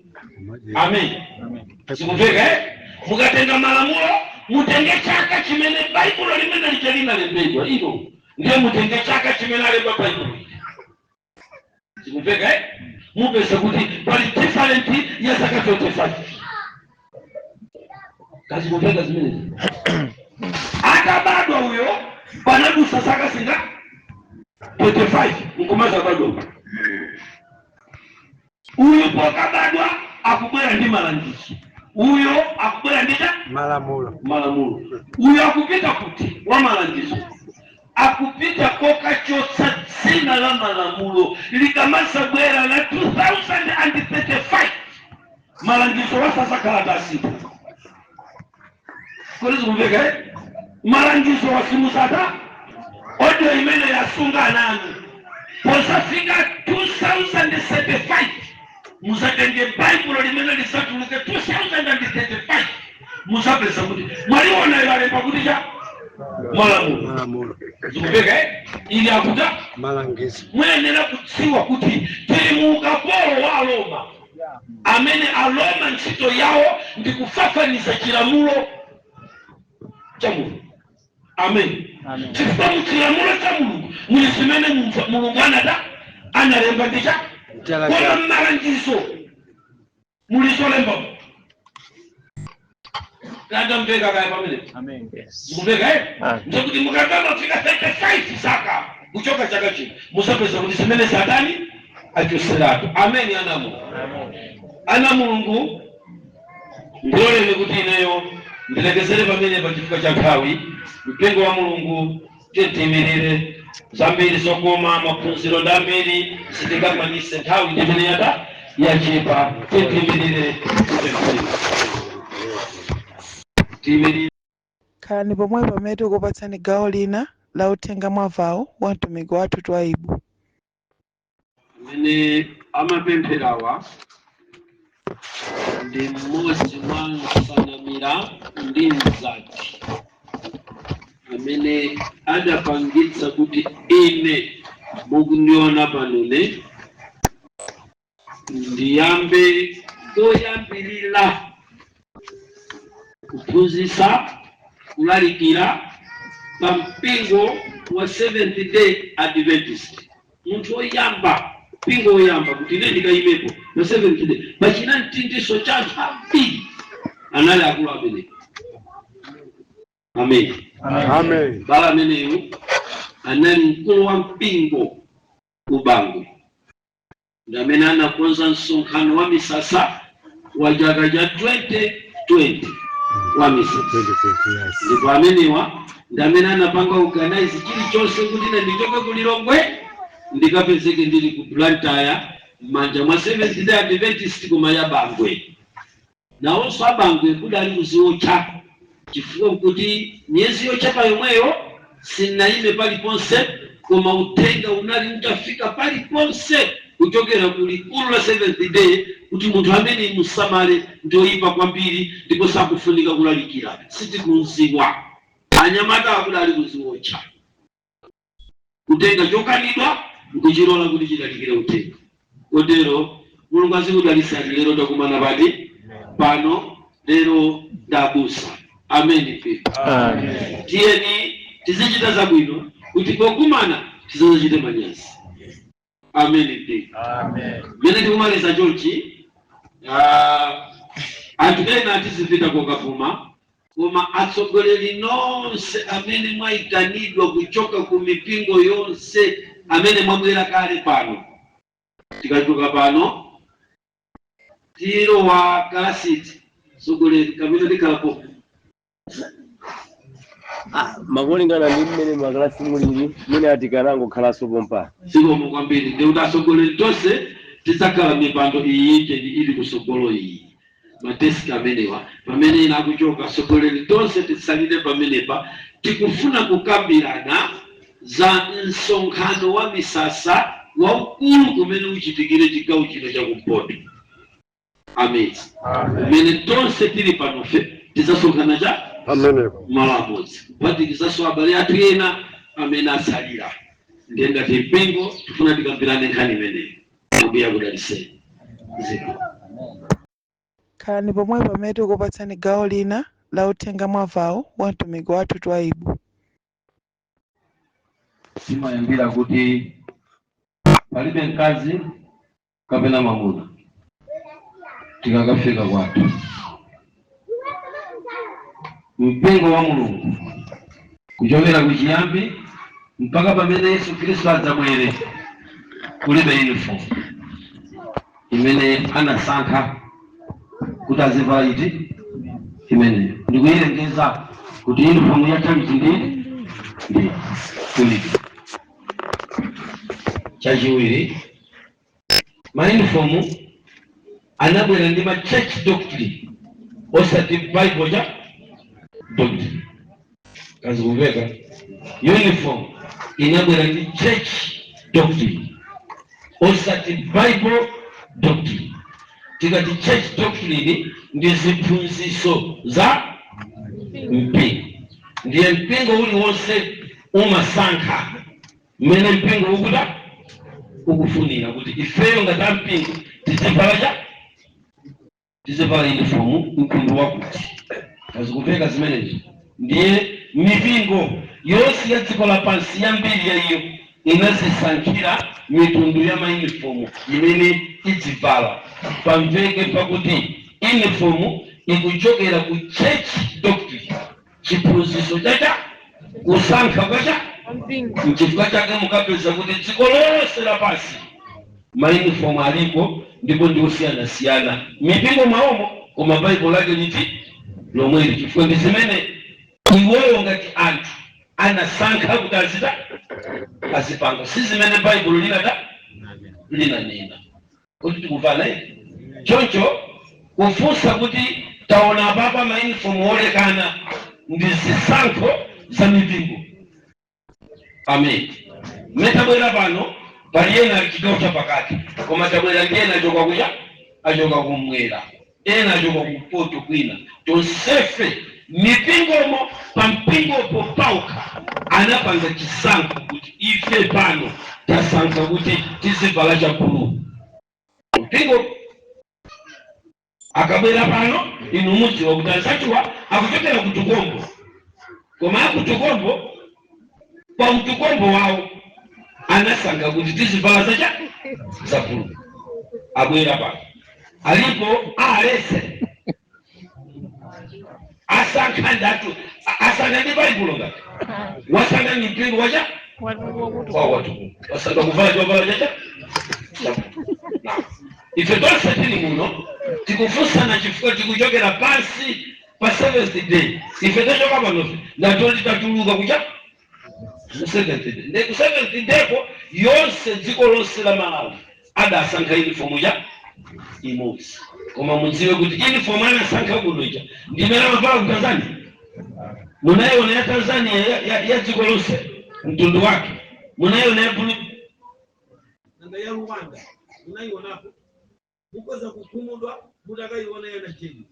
amen zikumveka mukatenga malamulo mutenge chaka chimene baibulo limene lichalina lembedwa ino ndiye mutenge chaka chimene alemba baibulo. Zikumveka mupesa kuti pali different ya zaka 25. Kazi kupeka zimene akabadwa huyo panadusa zaka singa 25 mkomaza bado huyo pokabadwa akubwera ndi malangizo, huyo akubwera ndi malamulo, huyo akupita kuti wa malangizo akupita koka chotsa dzina la malamulo likamasa bwera la 2035 malangizo wasasakala basipo. Kwelizo kumveka malangizo wasimusata audio imene yasunga nanu posafika 2035 musatenge baibulo limene lisatuluke 2035 musapesa kuti mwaliona ilalemba kuti cha malamulo. Zikupeka ili akuta malangizo mwenera kutsiwa kuti tili mu ukapolo wa Roma amene aloma ntchito yawo ndi kufafaniza chilamulo cha Mulungu. Amen. Chifukwa mu chilamulo cha Mulungu muli zimene Mulungu analemba ndicha kwa malangizo muli zolemba. Nada mbega kaya pamene. Amen. Mbega ndokuti mukagamba fika 35 saka kuchoka chaka chino musapeza kuti zimene Satani achoserato. Amen anamu. Ana Mulungu ndolele kuti ineyo ndilekezere pamene pachifika cha nthawi mpengo wa Mulungu tetimirire zambiri zokoma maphunziro ndambiri sitingakwanise nthawi ndimene yachepa tetimirire khalani pomwe pamene tikupatsani gawo lina la uthenga mwavawo wa mtumiki wathu Twaibu. Mene amapempherawa ndi mmodzi mwa nsanamira ndi mzati amene adapangitsa kuti ine mukuniona panone ndiyambe koyambirira kuphunzitsa kulalikira pa mpingo wa Seventh Day Adventist. Munthu woyamba, mpingo woyamba kuti ine ndikayimepo na Seventh Day pachina mtindiso chanthu ambiri anali akulu amene. Amen. Amen. Bala ameneyo anali mkulu wa mpingo Ubango. Ndamene anakonza msonkhano wa misasa wa chaka cha 2020 wa misasa. Ndipo amenewa ndamene anapanga organize chilichonse kuti ndichoke ku Lilongwe ndikapezeke ndili ku Blantyre manja mwa Seventh Day Adventist koma ya Bangwe. Nawonso abangwe kudali kuziwotcha chifukwa kuti myezi yochepa yomweyo sinayime paliponse koma uthenga unali utafika paliponse kuchokera ku likulu la Seventh Day kuti munthu amene musamale ndoyipa kwambiri ndipo sakufunika kulalikira sitikunziwa. Anyamata akudali kuziwotcha kutenga chokanidwa nkuchilola kuti chilalikire uthenga. Kotero Mulungu azikudalitsa lero takumana pati pano lero ndabusa. Amen. Amen. Tiyeni tizichita zabwino kuti pokumana tizichite manyazi. Amen. Amen. Mene tikumaliza chonchi anthu ena atizipita kokavuma koma atsogoleri nonse amene mwayitanidwa kuchoka ku mipingo yonse amene mwabwera kale pano. Tikachoka pano tiro wa kalasiti tsogoleri kamene ndikalapo makulingana ndi mmene makalasi mulili mmene atikanango khalaso pompa sikomo kwambiri ndi kuti atsogoleri tonse tidzakhala mipando iyi ili kusogolo iyi mateski amenewa pamene ina akuchoka atsogoleri tonse tisalire pamenepa tikufuna kukambirana za msonkhano wa misasa waukulu kumene uchitikire chigawo chino chakumpoto. Amen. Mene tonse tili panofe tidzasonkhana cha malo amodzi kupatikizaso abale athu ena amene asalira ndiye mpingo tifuna tikambirane nkhani imeneyo. Ambuye akudalitseni. Khalani pomwe pamene tikupatsani gawo lina la uthenga mwavawo wa mtumiki wathu Twaibu. Simayambira kuti palibe mkazi kapena mwamuna tikakafika kwathu. Mpingo wa Mulungu kuchokera kuchiyambi mpaka pamene Yesu Khristu adzabwere kulibe uniform imene anasankha kuti azivala iti imeneyo. Ndikuyilengeza kuti uniform ya church ndi kulibe. Chachiwiri ma uniform anabwera ndi ma church doctrine osati Bible ja doctrine. Kazi kumveka uniform inabwera ndi church doctrine osati Bible doctrine. Tikati church doctrine ndi ziphunzitso za mpingo. Ndiye mpingo uliwonse umasankha mmene mpingo ukuda ukufunira kuti ifeyo ngati mpingo tizivala uniform mpingo wakuti. Kazi kumveka zimenezo. Ndiye mipingo yonse ya dziko lapansi yambiri ya iyo inazisankhira mitundu ya uniform imene idzivala. Pamveke pakuti uniform ikuchokera ku church doctrine chiphunzitso chacha kusankha kwacha mchifukwa chake mukapeza kuti dziko lonse lapansi ma uniform alipo ndipo ndi osiyana mipingo mwaomo koma Bible lake liti lomweli chifukwa ndi zimene iweyo ngati anthu anasankha kuti azipanga si zimene Bible linanena. Kuti tikuvala choncho kufunsa kuti taona papa ma uniform olekana ndi zisankho za mipingo. Amen. Metabwera pano paliyena chigawo cha pakati koma tabwera ngena achoka kuya achoka kumwera ena achoka kumpoto kwina tonsefe mipingomo pampingo popauka anapanga chisankho kuti ife pano tasankha kuti tizivala chakulu. Mpingo akabwera pano inu mudziwa kuti ansatiwa akuchokera kutukombo, koma akutukombo pa mtukombo wawo anasankha kuti tizivala chakulu. Abwera pano alipo alese asankha ndatu asankha ndi Baibulo ngati wasankha ni mpingo wacha watu wasankha kuvala chovala chacha. Ife tonse tili muno tikufunsana chifukwa tikuchokera pansi pa 7th day. Ife tachoka pano ndatoti tatuluka kucha 7th day. Ndi ku 7th day ko yonse dziko lonse la Malawi adasankha uniform ya imodzi. Koma mudziwe kuti uniform anasankha kuno ija ndimene amavala ku Tanzania. Munaiona ya Tanzania ya dziko lonse mtundu wake. Munaiona ya blue nanga ya Rwanda. Munaiona mukoza kukumudwa mutakaiona yana chini.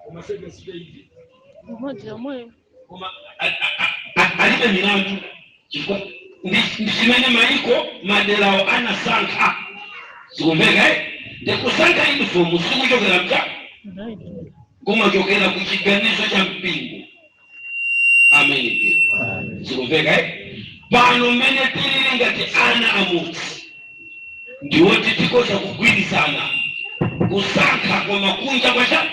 Koma 7th day mmoja mwe koma alibe milandu chifukwa ndishimene maiko madelawo anasankha. Sikumveka ndikusankha uniform sikuchokera mcha koma chokera kuchiganizo cha mpingo. Amen. Sikumveka pano mmene tili ngati ana amodzi ndiwoti tikoza kugwirizana kusankha koma kunja kwacha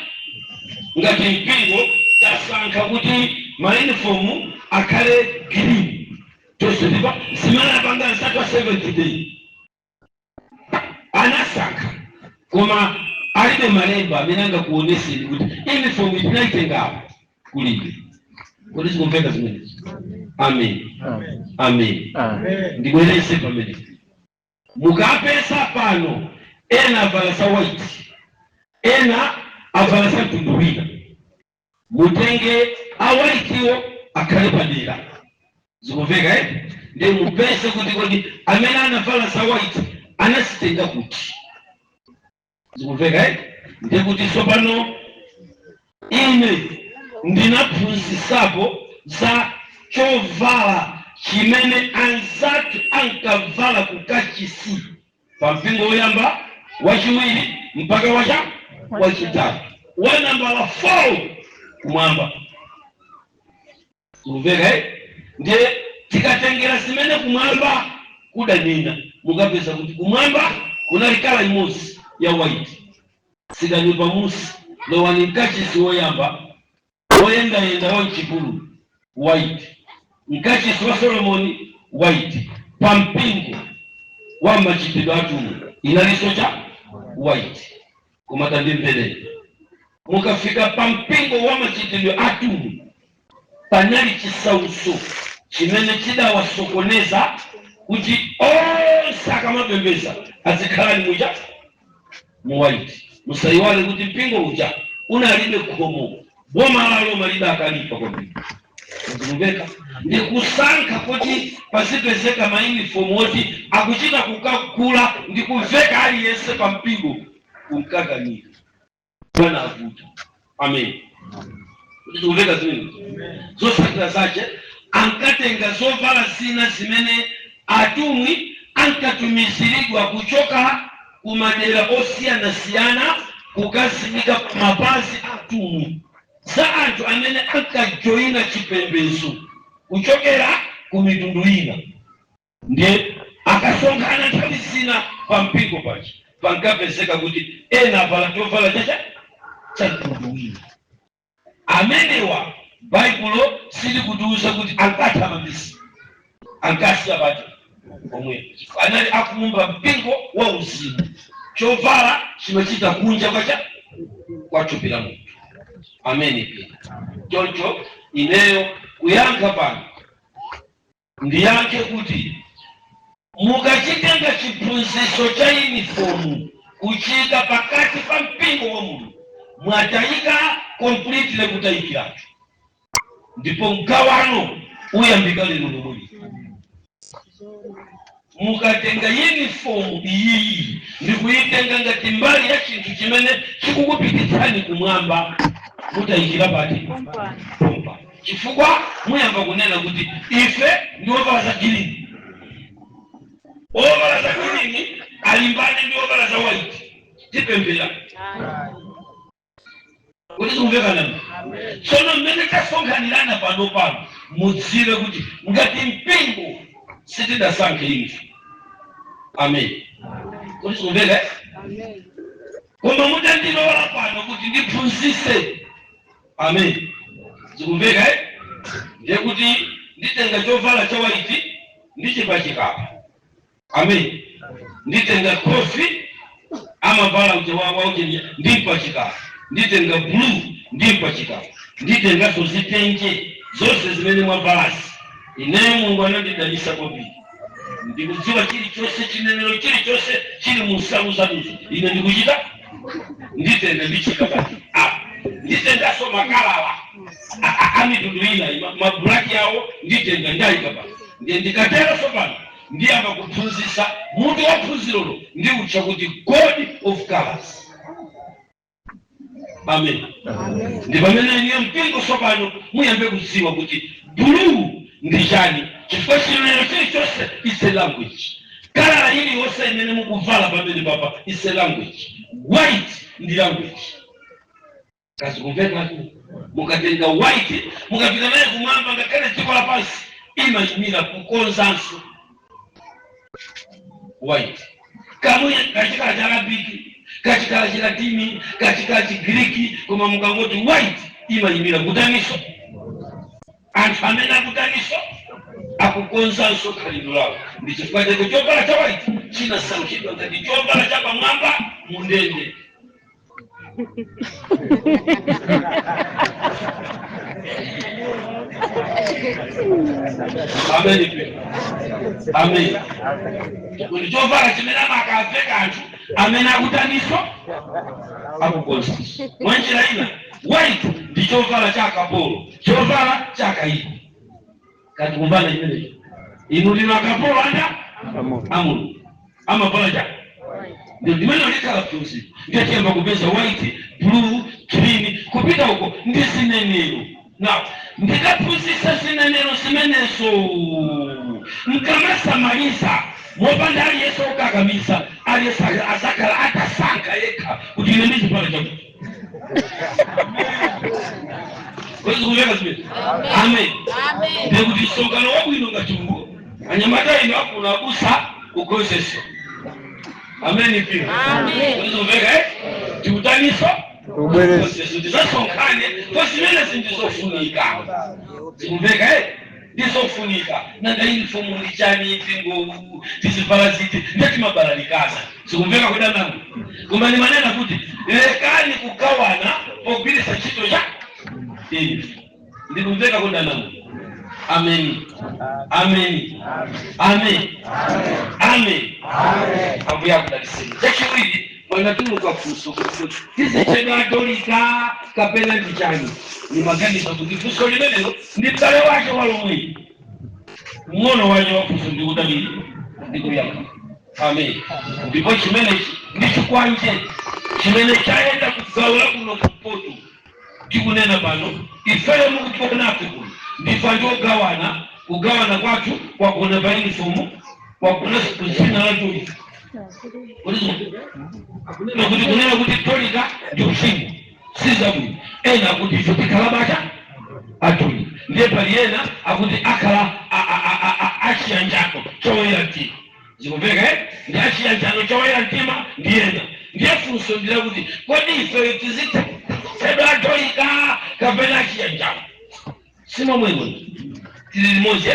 ngati mpingo tasankha kuti mauniform akhale green. Tositipa simana panga nsatu wa 7th day anasankha koma alibe malemba amenanga kuoneseni kuti uniform tinaitenga kulibe. Kodi sikumveka zimene? Amen. Amen. Ndibwerese pamene mukapesa pano ena avala sa white ena avala sa mtundu wina mutenge a white yo akhale padera. Zikumveka ndi mupese kuti kodi amene anavala sa white anasitenga kuti. Zikumveka ndi kuti sopano ine ndinaphunzisapo za chovala chimene anzatu ankavala kukachisi pampingo woyamba wachiwiri mpaka wachitatu wa nambala 4 kumwamba. Zikumveka ndiye tikatengera simene kumwamba kudanena mukapeza kuti kumwamba kunali kala imodzi ya white sikanyupa musi lowani mkachisi woyamba woyendayenda wachipulu white, mkachisi wa Solomoni white, pampingo wa machitidwe atumwi inaliso cha white. Koma ndimvere mukafika pampingo wa machitidwe atumwi panali chisauso chimene chidawasokoneza kuti onse akamapembeza azikhala ni muja mu white. Musaiwale kuti mpingo uja unalibe khomo boma lalo maliba akalipa kwa mpingo. Zikumveka ndi kusankha kuti pasipezeka mauniform oti akuchita kukakula ndi kuveka aliyense pa mpingo kumkakanira bwana avuta. Amen. Zikumveka zimene zosakira zache ankatenga zovala zina zimene atumwi ankatumiziridwa kuchoka kumadera osiyana kukazimika mapazi atumwi za anthu amene ankajoina chipembedzo kuchokera ku mitundu ina. Ndiye akasonkhana nthawi zina pa mpingo pachi pankapezeka kuti ena avala chovala cha mtundu ina. Amenewa Baibulo silikutuuza kuti ankathamangisa ankasiya bati omwe anali akumumba mpingo wa uzimu chovala chimachita kunja kwa thupi la munthu. Amen. Choncho ineyo kuyankha pano ndiyankhe kuti mukachitenga chiphunzitso cha uniform kuchika pakati pa mpingo wa Mulungu mwatayika completely kutayikiratu. Ndipo mgawano uyambika lero lomwe mukatenga uniform iyi ndikuyitenga ngati mbali ya chinthu chimene chikukupititsani kumwamba mutayikira pati pompa chifukwa muyamba kunena kuti ife ndi ovala za girini, ovala za girini alimbane ndi ovala za white. Tipembera kuti kumvekanani. Tsono mmene tasonkhanirana pano mudziwe kuti ngati mpingo sitidasankhe ife. Amen. Kuti kumveka koma mutandilola pano kuti ndiphunzitse. Amen. Zikumveka ndiye kuti nditenga chovala cha white ndichipachikapa. Amen. Nditenga kofi amavala uche ndimpachikapa. Nditenga blue ndimpachikapa. Nditenga zozitenje zonse zimene mwavalasi. Ineyo Mulungu anandidalisa kwambiri. Ndikudziwa chilichonse chinenero chilichonse chili mu nsalu zanuzo ine ndikuchita nditenga ndichikapa. Nditengaso makalawa amitundu ina mabulaki yawo nditenga ndayikapa. Ndiye ndikatera sopano ndiyamba kuphunzitsa mutu wa phunzirolo ndi utcha kuti God of Colors. Amen. Ndi pamene niye mpingo sopano muyambe kudziwa kuti blue ndi chani, chifukwa chinenero chilichonse is a language. Kalala iliyonse imene mukuvala pamene papa is a language. White ndi language. Kazi kumveka mukatenga white mukapita naye kumwamba ngakhale dziko lapansi imayimira kukonzanso white. Kamwe kachikala cha Arabiki, kachikala cha Latini, kachikala cha Giriki, koma mukangoti white imayimira kutaniso. Anthu amene akutaniso akukonzanso khalidwe lawo. Ndi chifukwa chake chovala cha white chinasankhidwa ngati chovala cha pamwamba mundende. Amen. Amen. Chovala chimene amakaveka anthu amene akutaniso akukonzanso. Mwanjira ina white ndi chovala cha akapolo, chovala cha akaibu. Kati kumbana imeneyo inu lino akapolo anda amulu amavala cha ndio dimene olikala tuzi ndio chiyamba kupeza white, blue, green kupita huko ndi zinenero. Now ndikaphunzitsa zinenero zimenezo mkamasamaliza mopanda aliyense okakamiza aliyense azakhala atasankha yekha kuti ine ndizipala chakuti. Amen. Ndio kuti songano wabwino ngachungu anyamata ino akuna abusa ukonseso. Amen. Amen. Uzoveka tiutaniso ukonseso ndizasonkane kosimene sindizofunika. Uzoveka ndizofunika nanga uniform ndichani ipingo tizivala ziti ndati mabalalikaza. Sikumveka kudana koma ni manena kuti lekani kugawana pogwirisa ntchito cha ndikumveka kudana. Amen. Amen. Amen. Amen. Ambuya kudaliseni. Chachiwiri wanatuluka fuso kuti tizichena Katolika kapena ndichani. Ni makanisa kuti fuso limenelo ndi mtale wake walomwe. Mmono wake wafuso ndikudabiri ndikuyaka. Amen. Ndipo chimenechi ndichikwanje chimene chaenda kugawula kuno kumpoto. Tikunena pano ifeyo mukutiponafe kuno ndifanje kugawana kwathu kwakuna pa uniform kwakuna zina la Katolika. Kuti kunena kuti Katolika ndi uchimo sizabwino. Ena akuti ife tikhalabata Katolika ndiye pali ena akuti akhala achiyanjano choyera mtima. Zikumveka ndi achiyanjano choyera mtima ndiyena ndiye funso ndila kuti kodi ife tizite Katolika kapena achiyanjano. Sima mwemwe tili limodzi.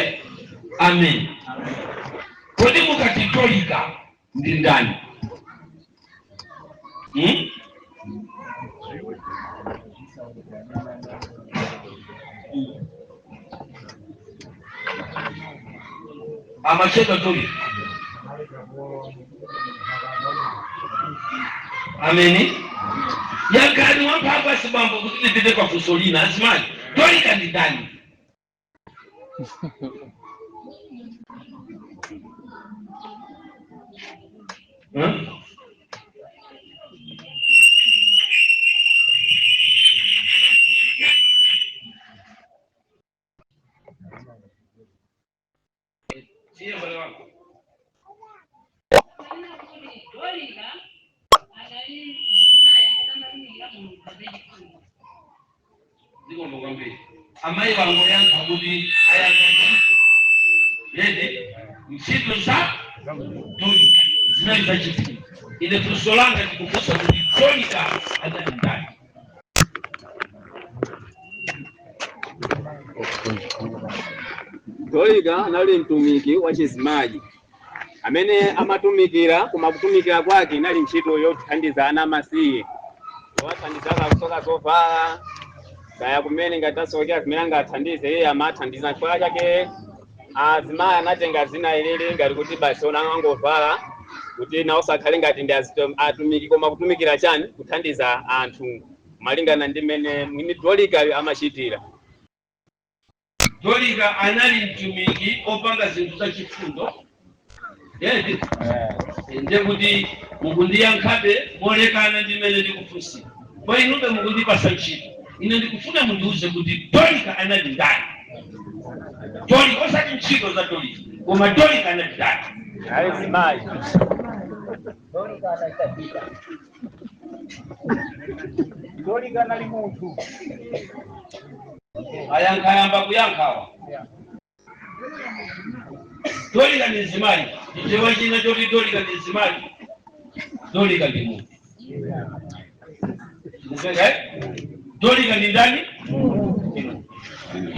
Amen. Kodi mukati Katolika ndi ndani? Amacheka Katolika. Amen. Yakani wampapa sibambo kuti nipite kwa fusolina asimani Katolika ndi ndani? ndikuomba kwambiri amayi wangu yankha kuti ayanga yede ntchito za Dolika zinali zachipiri. Ine funso langa ndikufunsa kuti Dolika anali ndani? Dolika anali mtumiki wa chizimayi amene amatumikira koma kutumikira kwake inali ntchito yothandiza ana amasiye wathandizaka kusoka zovala kaya kumene ngati asokera zimene angathandize iye amathandiza. Chifukwa chake azimayi anatenga zina ilili ngati kuti basi ona angovala kuti nawo sakhale ngati ndi atumiki koma kutumikira chani kuthandiza anthu malingana ndi mmene mwini Dolika amachitira. Dolika anali mtumiki opanga zinthu zachifundo. Yedi nde kuti mukundiyankhabe molekana ndi mmene ndikufunsira. Kwa inube mukundipasa ntchito ine ndikufuna mundiuze kuti Dolika anali ndani? Dolika osati ntchito za Dolika koma Dolika anali ndani? Azimayi Dolika anali munthu ayankayamba kuyankhawa. Dolika ni mzimayi ichewa china choti Dolika ni mzimayi. Dolika ndi munthu. Kumbeka Dolika ni ndani?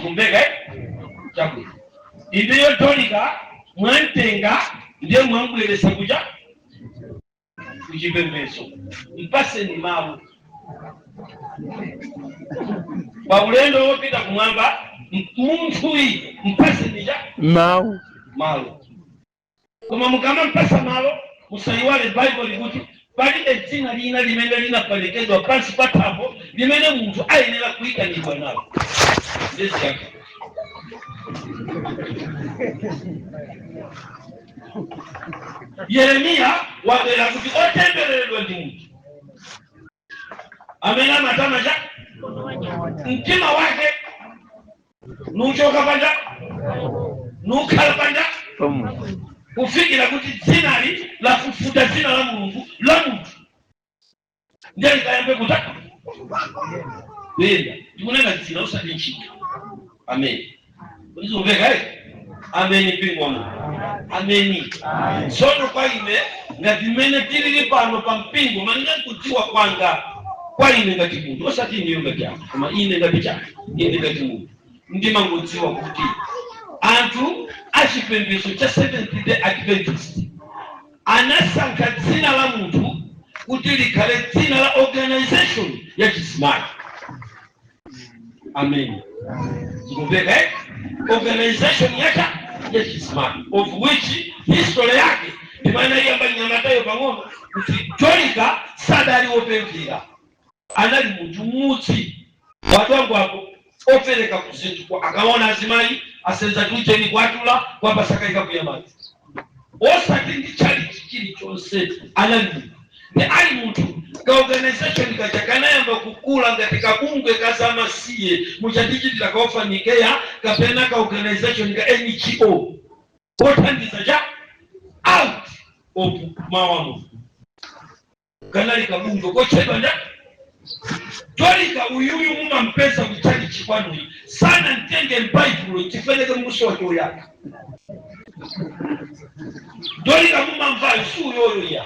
Kumbeka chabu ndiyo Dolika mwantenga ndiye mwambwelesa kuja kuchipembedzo mpase ni mawu pa ulendo wopita kumwamba munthuyi mpase nija mawu koma mukama mpasa mawu musayiwale Bible likuti pali dzina lina limene linapelekedwa pansi pa thambo limene munthu ayenera kuyitanidwa nalo. Ndezi yake Yeremia wabera kuti otembereredwa ndi munthu amene amatama cha mtima wake nuchoka panja nukhala panja kufikira kuti dzinali lafufuta dzina la Mulungu la munthu ndiye likayambe kutaka kuyenda tikunena dzina usati ntchito. Amen. Uzumveka ameni mpingo wa Mungu. Ameni. Sono kwa ine ngati mmene tili pano pa mpingo manena kutiwa kwanga kwa ine ngati munthu osati ndiyo ngati anthu koma ine ngati chake ine ngati munthu ndimangodziwa kuti anthu achipembedzo cha Seventh Day Adventist anasankha dzina la munthu kuti likhale dzina la organization ya chizimayi. Amen. Zikumbeka organization ya chizimayi of which history yake imana yamba nyamatayo pang'ono kuti Dolika sadali wopemphera anali munthu mmudzi watu wangu hapo opereka kuzinthu kwa akaona azimayi asenza tujeni kwatula kwapasakaika kuyamazi osati ndi charity chilichonse anali ni ali munthu ka organization kachakanayamba kukula ngati kabungwe kazamasiye muchatichitira kaofanikeya kapena ka organization ka NGO kothandiza cha out of mawamu kanali kabungwe kochedwa nda Dolika uyuyu mumampesa kuchali chikwanui sana ntenge Bible chifeneke mshoto yake. Dolika mumamvayo su yoyo ya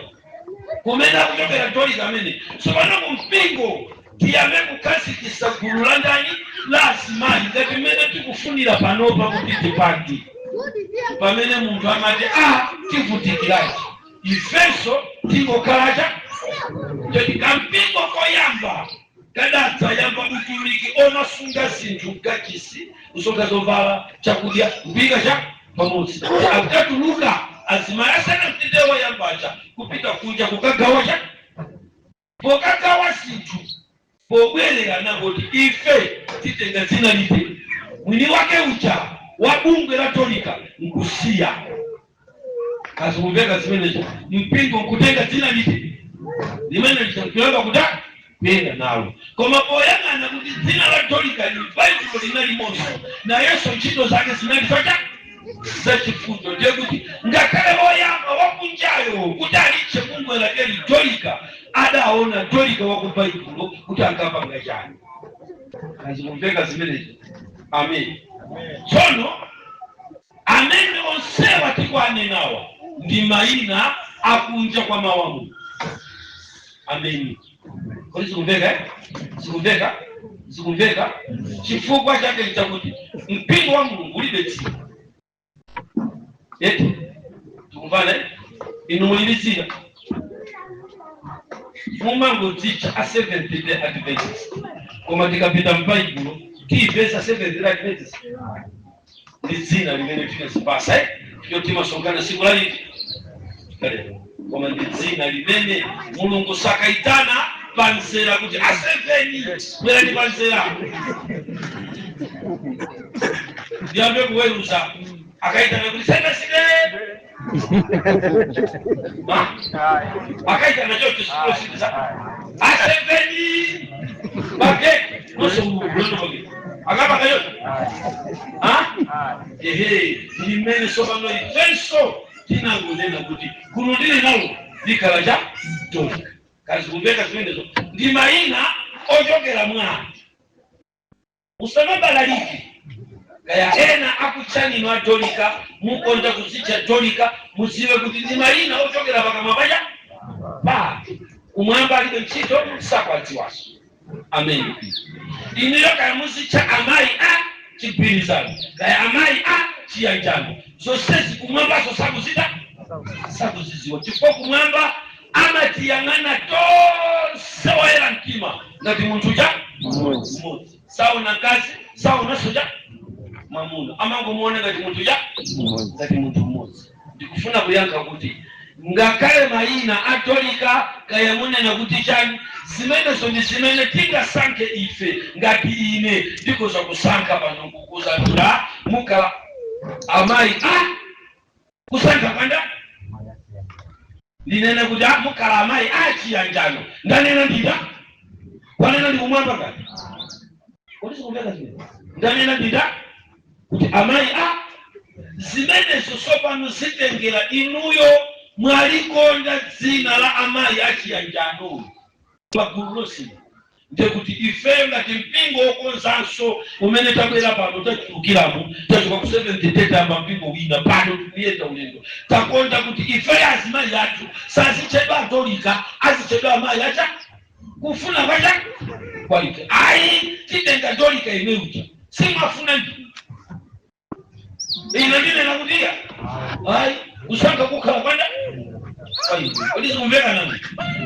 kumenda kutokera Dolika mene so wana mpingo tiyame kukasi kisagulu ndani la asimali ngati mene tikufunira panopa kuti pandi pamene munthu amati tivutikirachi ifeso tingokalacha jadi kampingo koyamba kadatsa yamba utumiki omasunga zinthu gachisi usonga zovala chakudya mbika cha pamodzi akatuluka azimayi sana mtidewa yambacha kupita kunja kukagawa cha pokagawa zinthu pobwerera nangoti ife titenga dzina lite mwini wake ucha wabungwe la Dolika nkusiya kazimumbeka zimenezo mpingo nkutenga dzina lite limene litakuyamba kuta kuyenga nalo koma poyang'ana kuti dzina la Dolika ni Bible linali monso na Yesu ntchito zake zinali zocha zachifundo ndiye kuti ngakhale woyamba wakunjayo kuti aliche bungwe lake Dolika adaona Dolika wa ku Bible kuti angapanga chani. kazikumveka zimenezi. Amen. Tsono amene onsewa tikwanenawa ndi mayina akunja kwa mawamu. Amen. Kodi zikumveka? Zikumveka? Chifukwa chake nchakuti mpingo wa Mulungu ulibe dzina. Eti tukumvana inu mulibizira mumango dzicha a Seventh Day Adventist koma tikapita m'Baibulo tiipesa Seventh Day Adventist ni dzina limene tinazipasa iyo timasongana siku la liti koma ndi dzina limene Mulungu sakaitana panzera kuti aseveni bwerani panzera ndiyambe kuweruza akaitana kuti sendasile akaitana chote sikulosiriza aseveni bageti nosomulondo bageti akapa kayote limene sopano ifenso tinangonena kuti kunundile nalo likhala cha dolika. Kazikumveka zimenezo ndi mayina ochokera mwana musamabalalike kaya ena akuchanidwa dolika mukonda kuzicha dolika muziwe kuti ndi mayina ochokera pakamwa paja pa kumwamba alibe ntchito sakwadziwaso. Amen. Iniyo kaya muzicha amayi a chigwirizano kaya amayi a chiyanjano zonsezi kumwambaso sakuziziwa chifukwa kumwamba amatiyang'ana tonse woyera mtima ngati munthu ja mmodzi saona kazi saona soja mwamuna amangomuona ngati munthu ja ngati munthu mmodzi. Ndikufuna kuyankha kuti ngakhale mayina atolika kaya munena kuti chani zimenezo ndi zimene tingasankhe ife ngati ine ndikoza kusankha pano kukuzanira mukhala amayi kusankha panda ndinena kuti mukhala amayi chiyanjano ndanena ndida wanena ndi kumwamba ngati kuti sikumveka zimene ndanena ndida kuti amayi zimenezo sopano zitengera inuyo mwalikonda dzina la amayi chiyanjano pagulu lonse ndekuti ife ngati mpingo wokonzanso umene tabwera pano tachulukiramo tachoka ku 70 tamba mpingo wina pano tikuyenda ulendo takonda kuti ife azimayi athu sazichedwa atolika azichedwa amayi acha kufuna kwacha kwalike ayi titenga dolika imeuja simafuna ndi ina ndinena kutiya ayi kusankha kukhala kwanda kodi zikumveka nani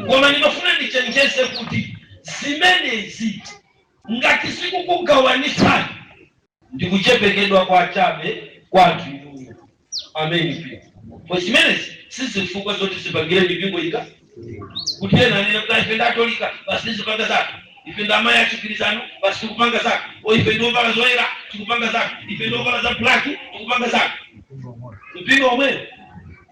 koma ndinofuna ndichenjeze kuti zimenezi ngati sikukugawanisani ndikuchepekedwa kwa chabe kwathu inuyo. Amen. Pia kwa zimenezi sizifukwa zoti zipangire mipingo ika kuti ena nene ife ndatolika basi zipanga zake ife ndamayi achikirizano basi tikupanga zake o ife ndovala zoyera tikupanga zake ife ndovala za blaki tikupanga zake mpingo omwe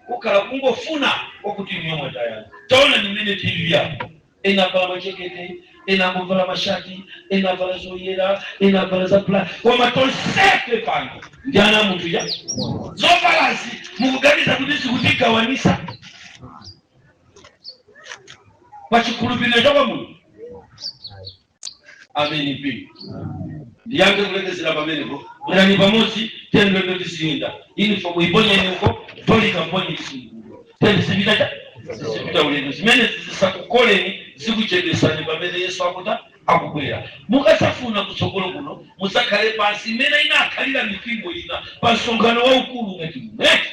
ukhala kungofuna kwakuti niyo mwatayani taona nimene tili yapo ena vala machekete ena kuvala mashati ena vala zoyera ena vala za blaki koma tonsefe pano ndi ana munthu ya zovalazi mukuganiza kuti zikutigawanisa pachikhulupiriro cha Mulungu. Amen. Pia ndiyange kulekezera pamenepo mulani pamodzi tendo tisinda uniform iponya inuko tolika mponyi isinda tendo sipita ulendo zimene zisakukoleni zikuchedwesani pamene Yesu akubwera mukasafuna kutsogolo kuno musakhale pansi imene inakhalira mipingo ina pa msonkhano waukulu ngati mumeti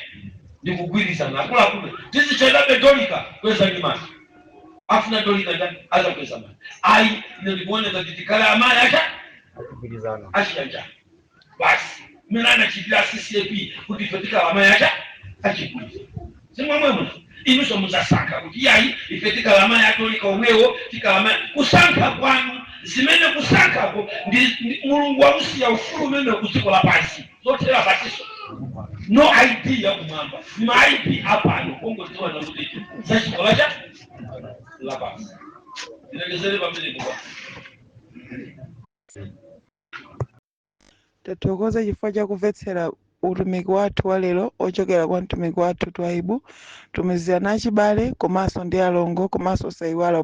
ndikugwirizana akuluakulu tizichedabe dolika kweza ndi mati afuna dolika ndani aza kweza mati ayi ndikuoneka kuti tikale amayi achiyanjano basi mene anachitira CCAP kuti ife tikale amayi achigwirizana zimwemwe inuso muzasankha kuti yayi ife tikale amayi atolika omwewo tikale amayi kusankha kwanu zimene kusankhako ndi Mulungu wakusiya ufulu umene kudziko lapansi zothera patiso no idea kumwamba ni maidi apano kongoziwa na kuti zachikola cha lapansi ndinegezere pamene kwa tathokoza chifukwa cha kumvetsera utumiki wathu wa lero ochokera kwa mtumiki wathu Twaibu tumizira nachibale komanso ndi alongo komanso saiwala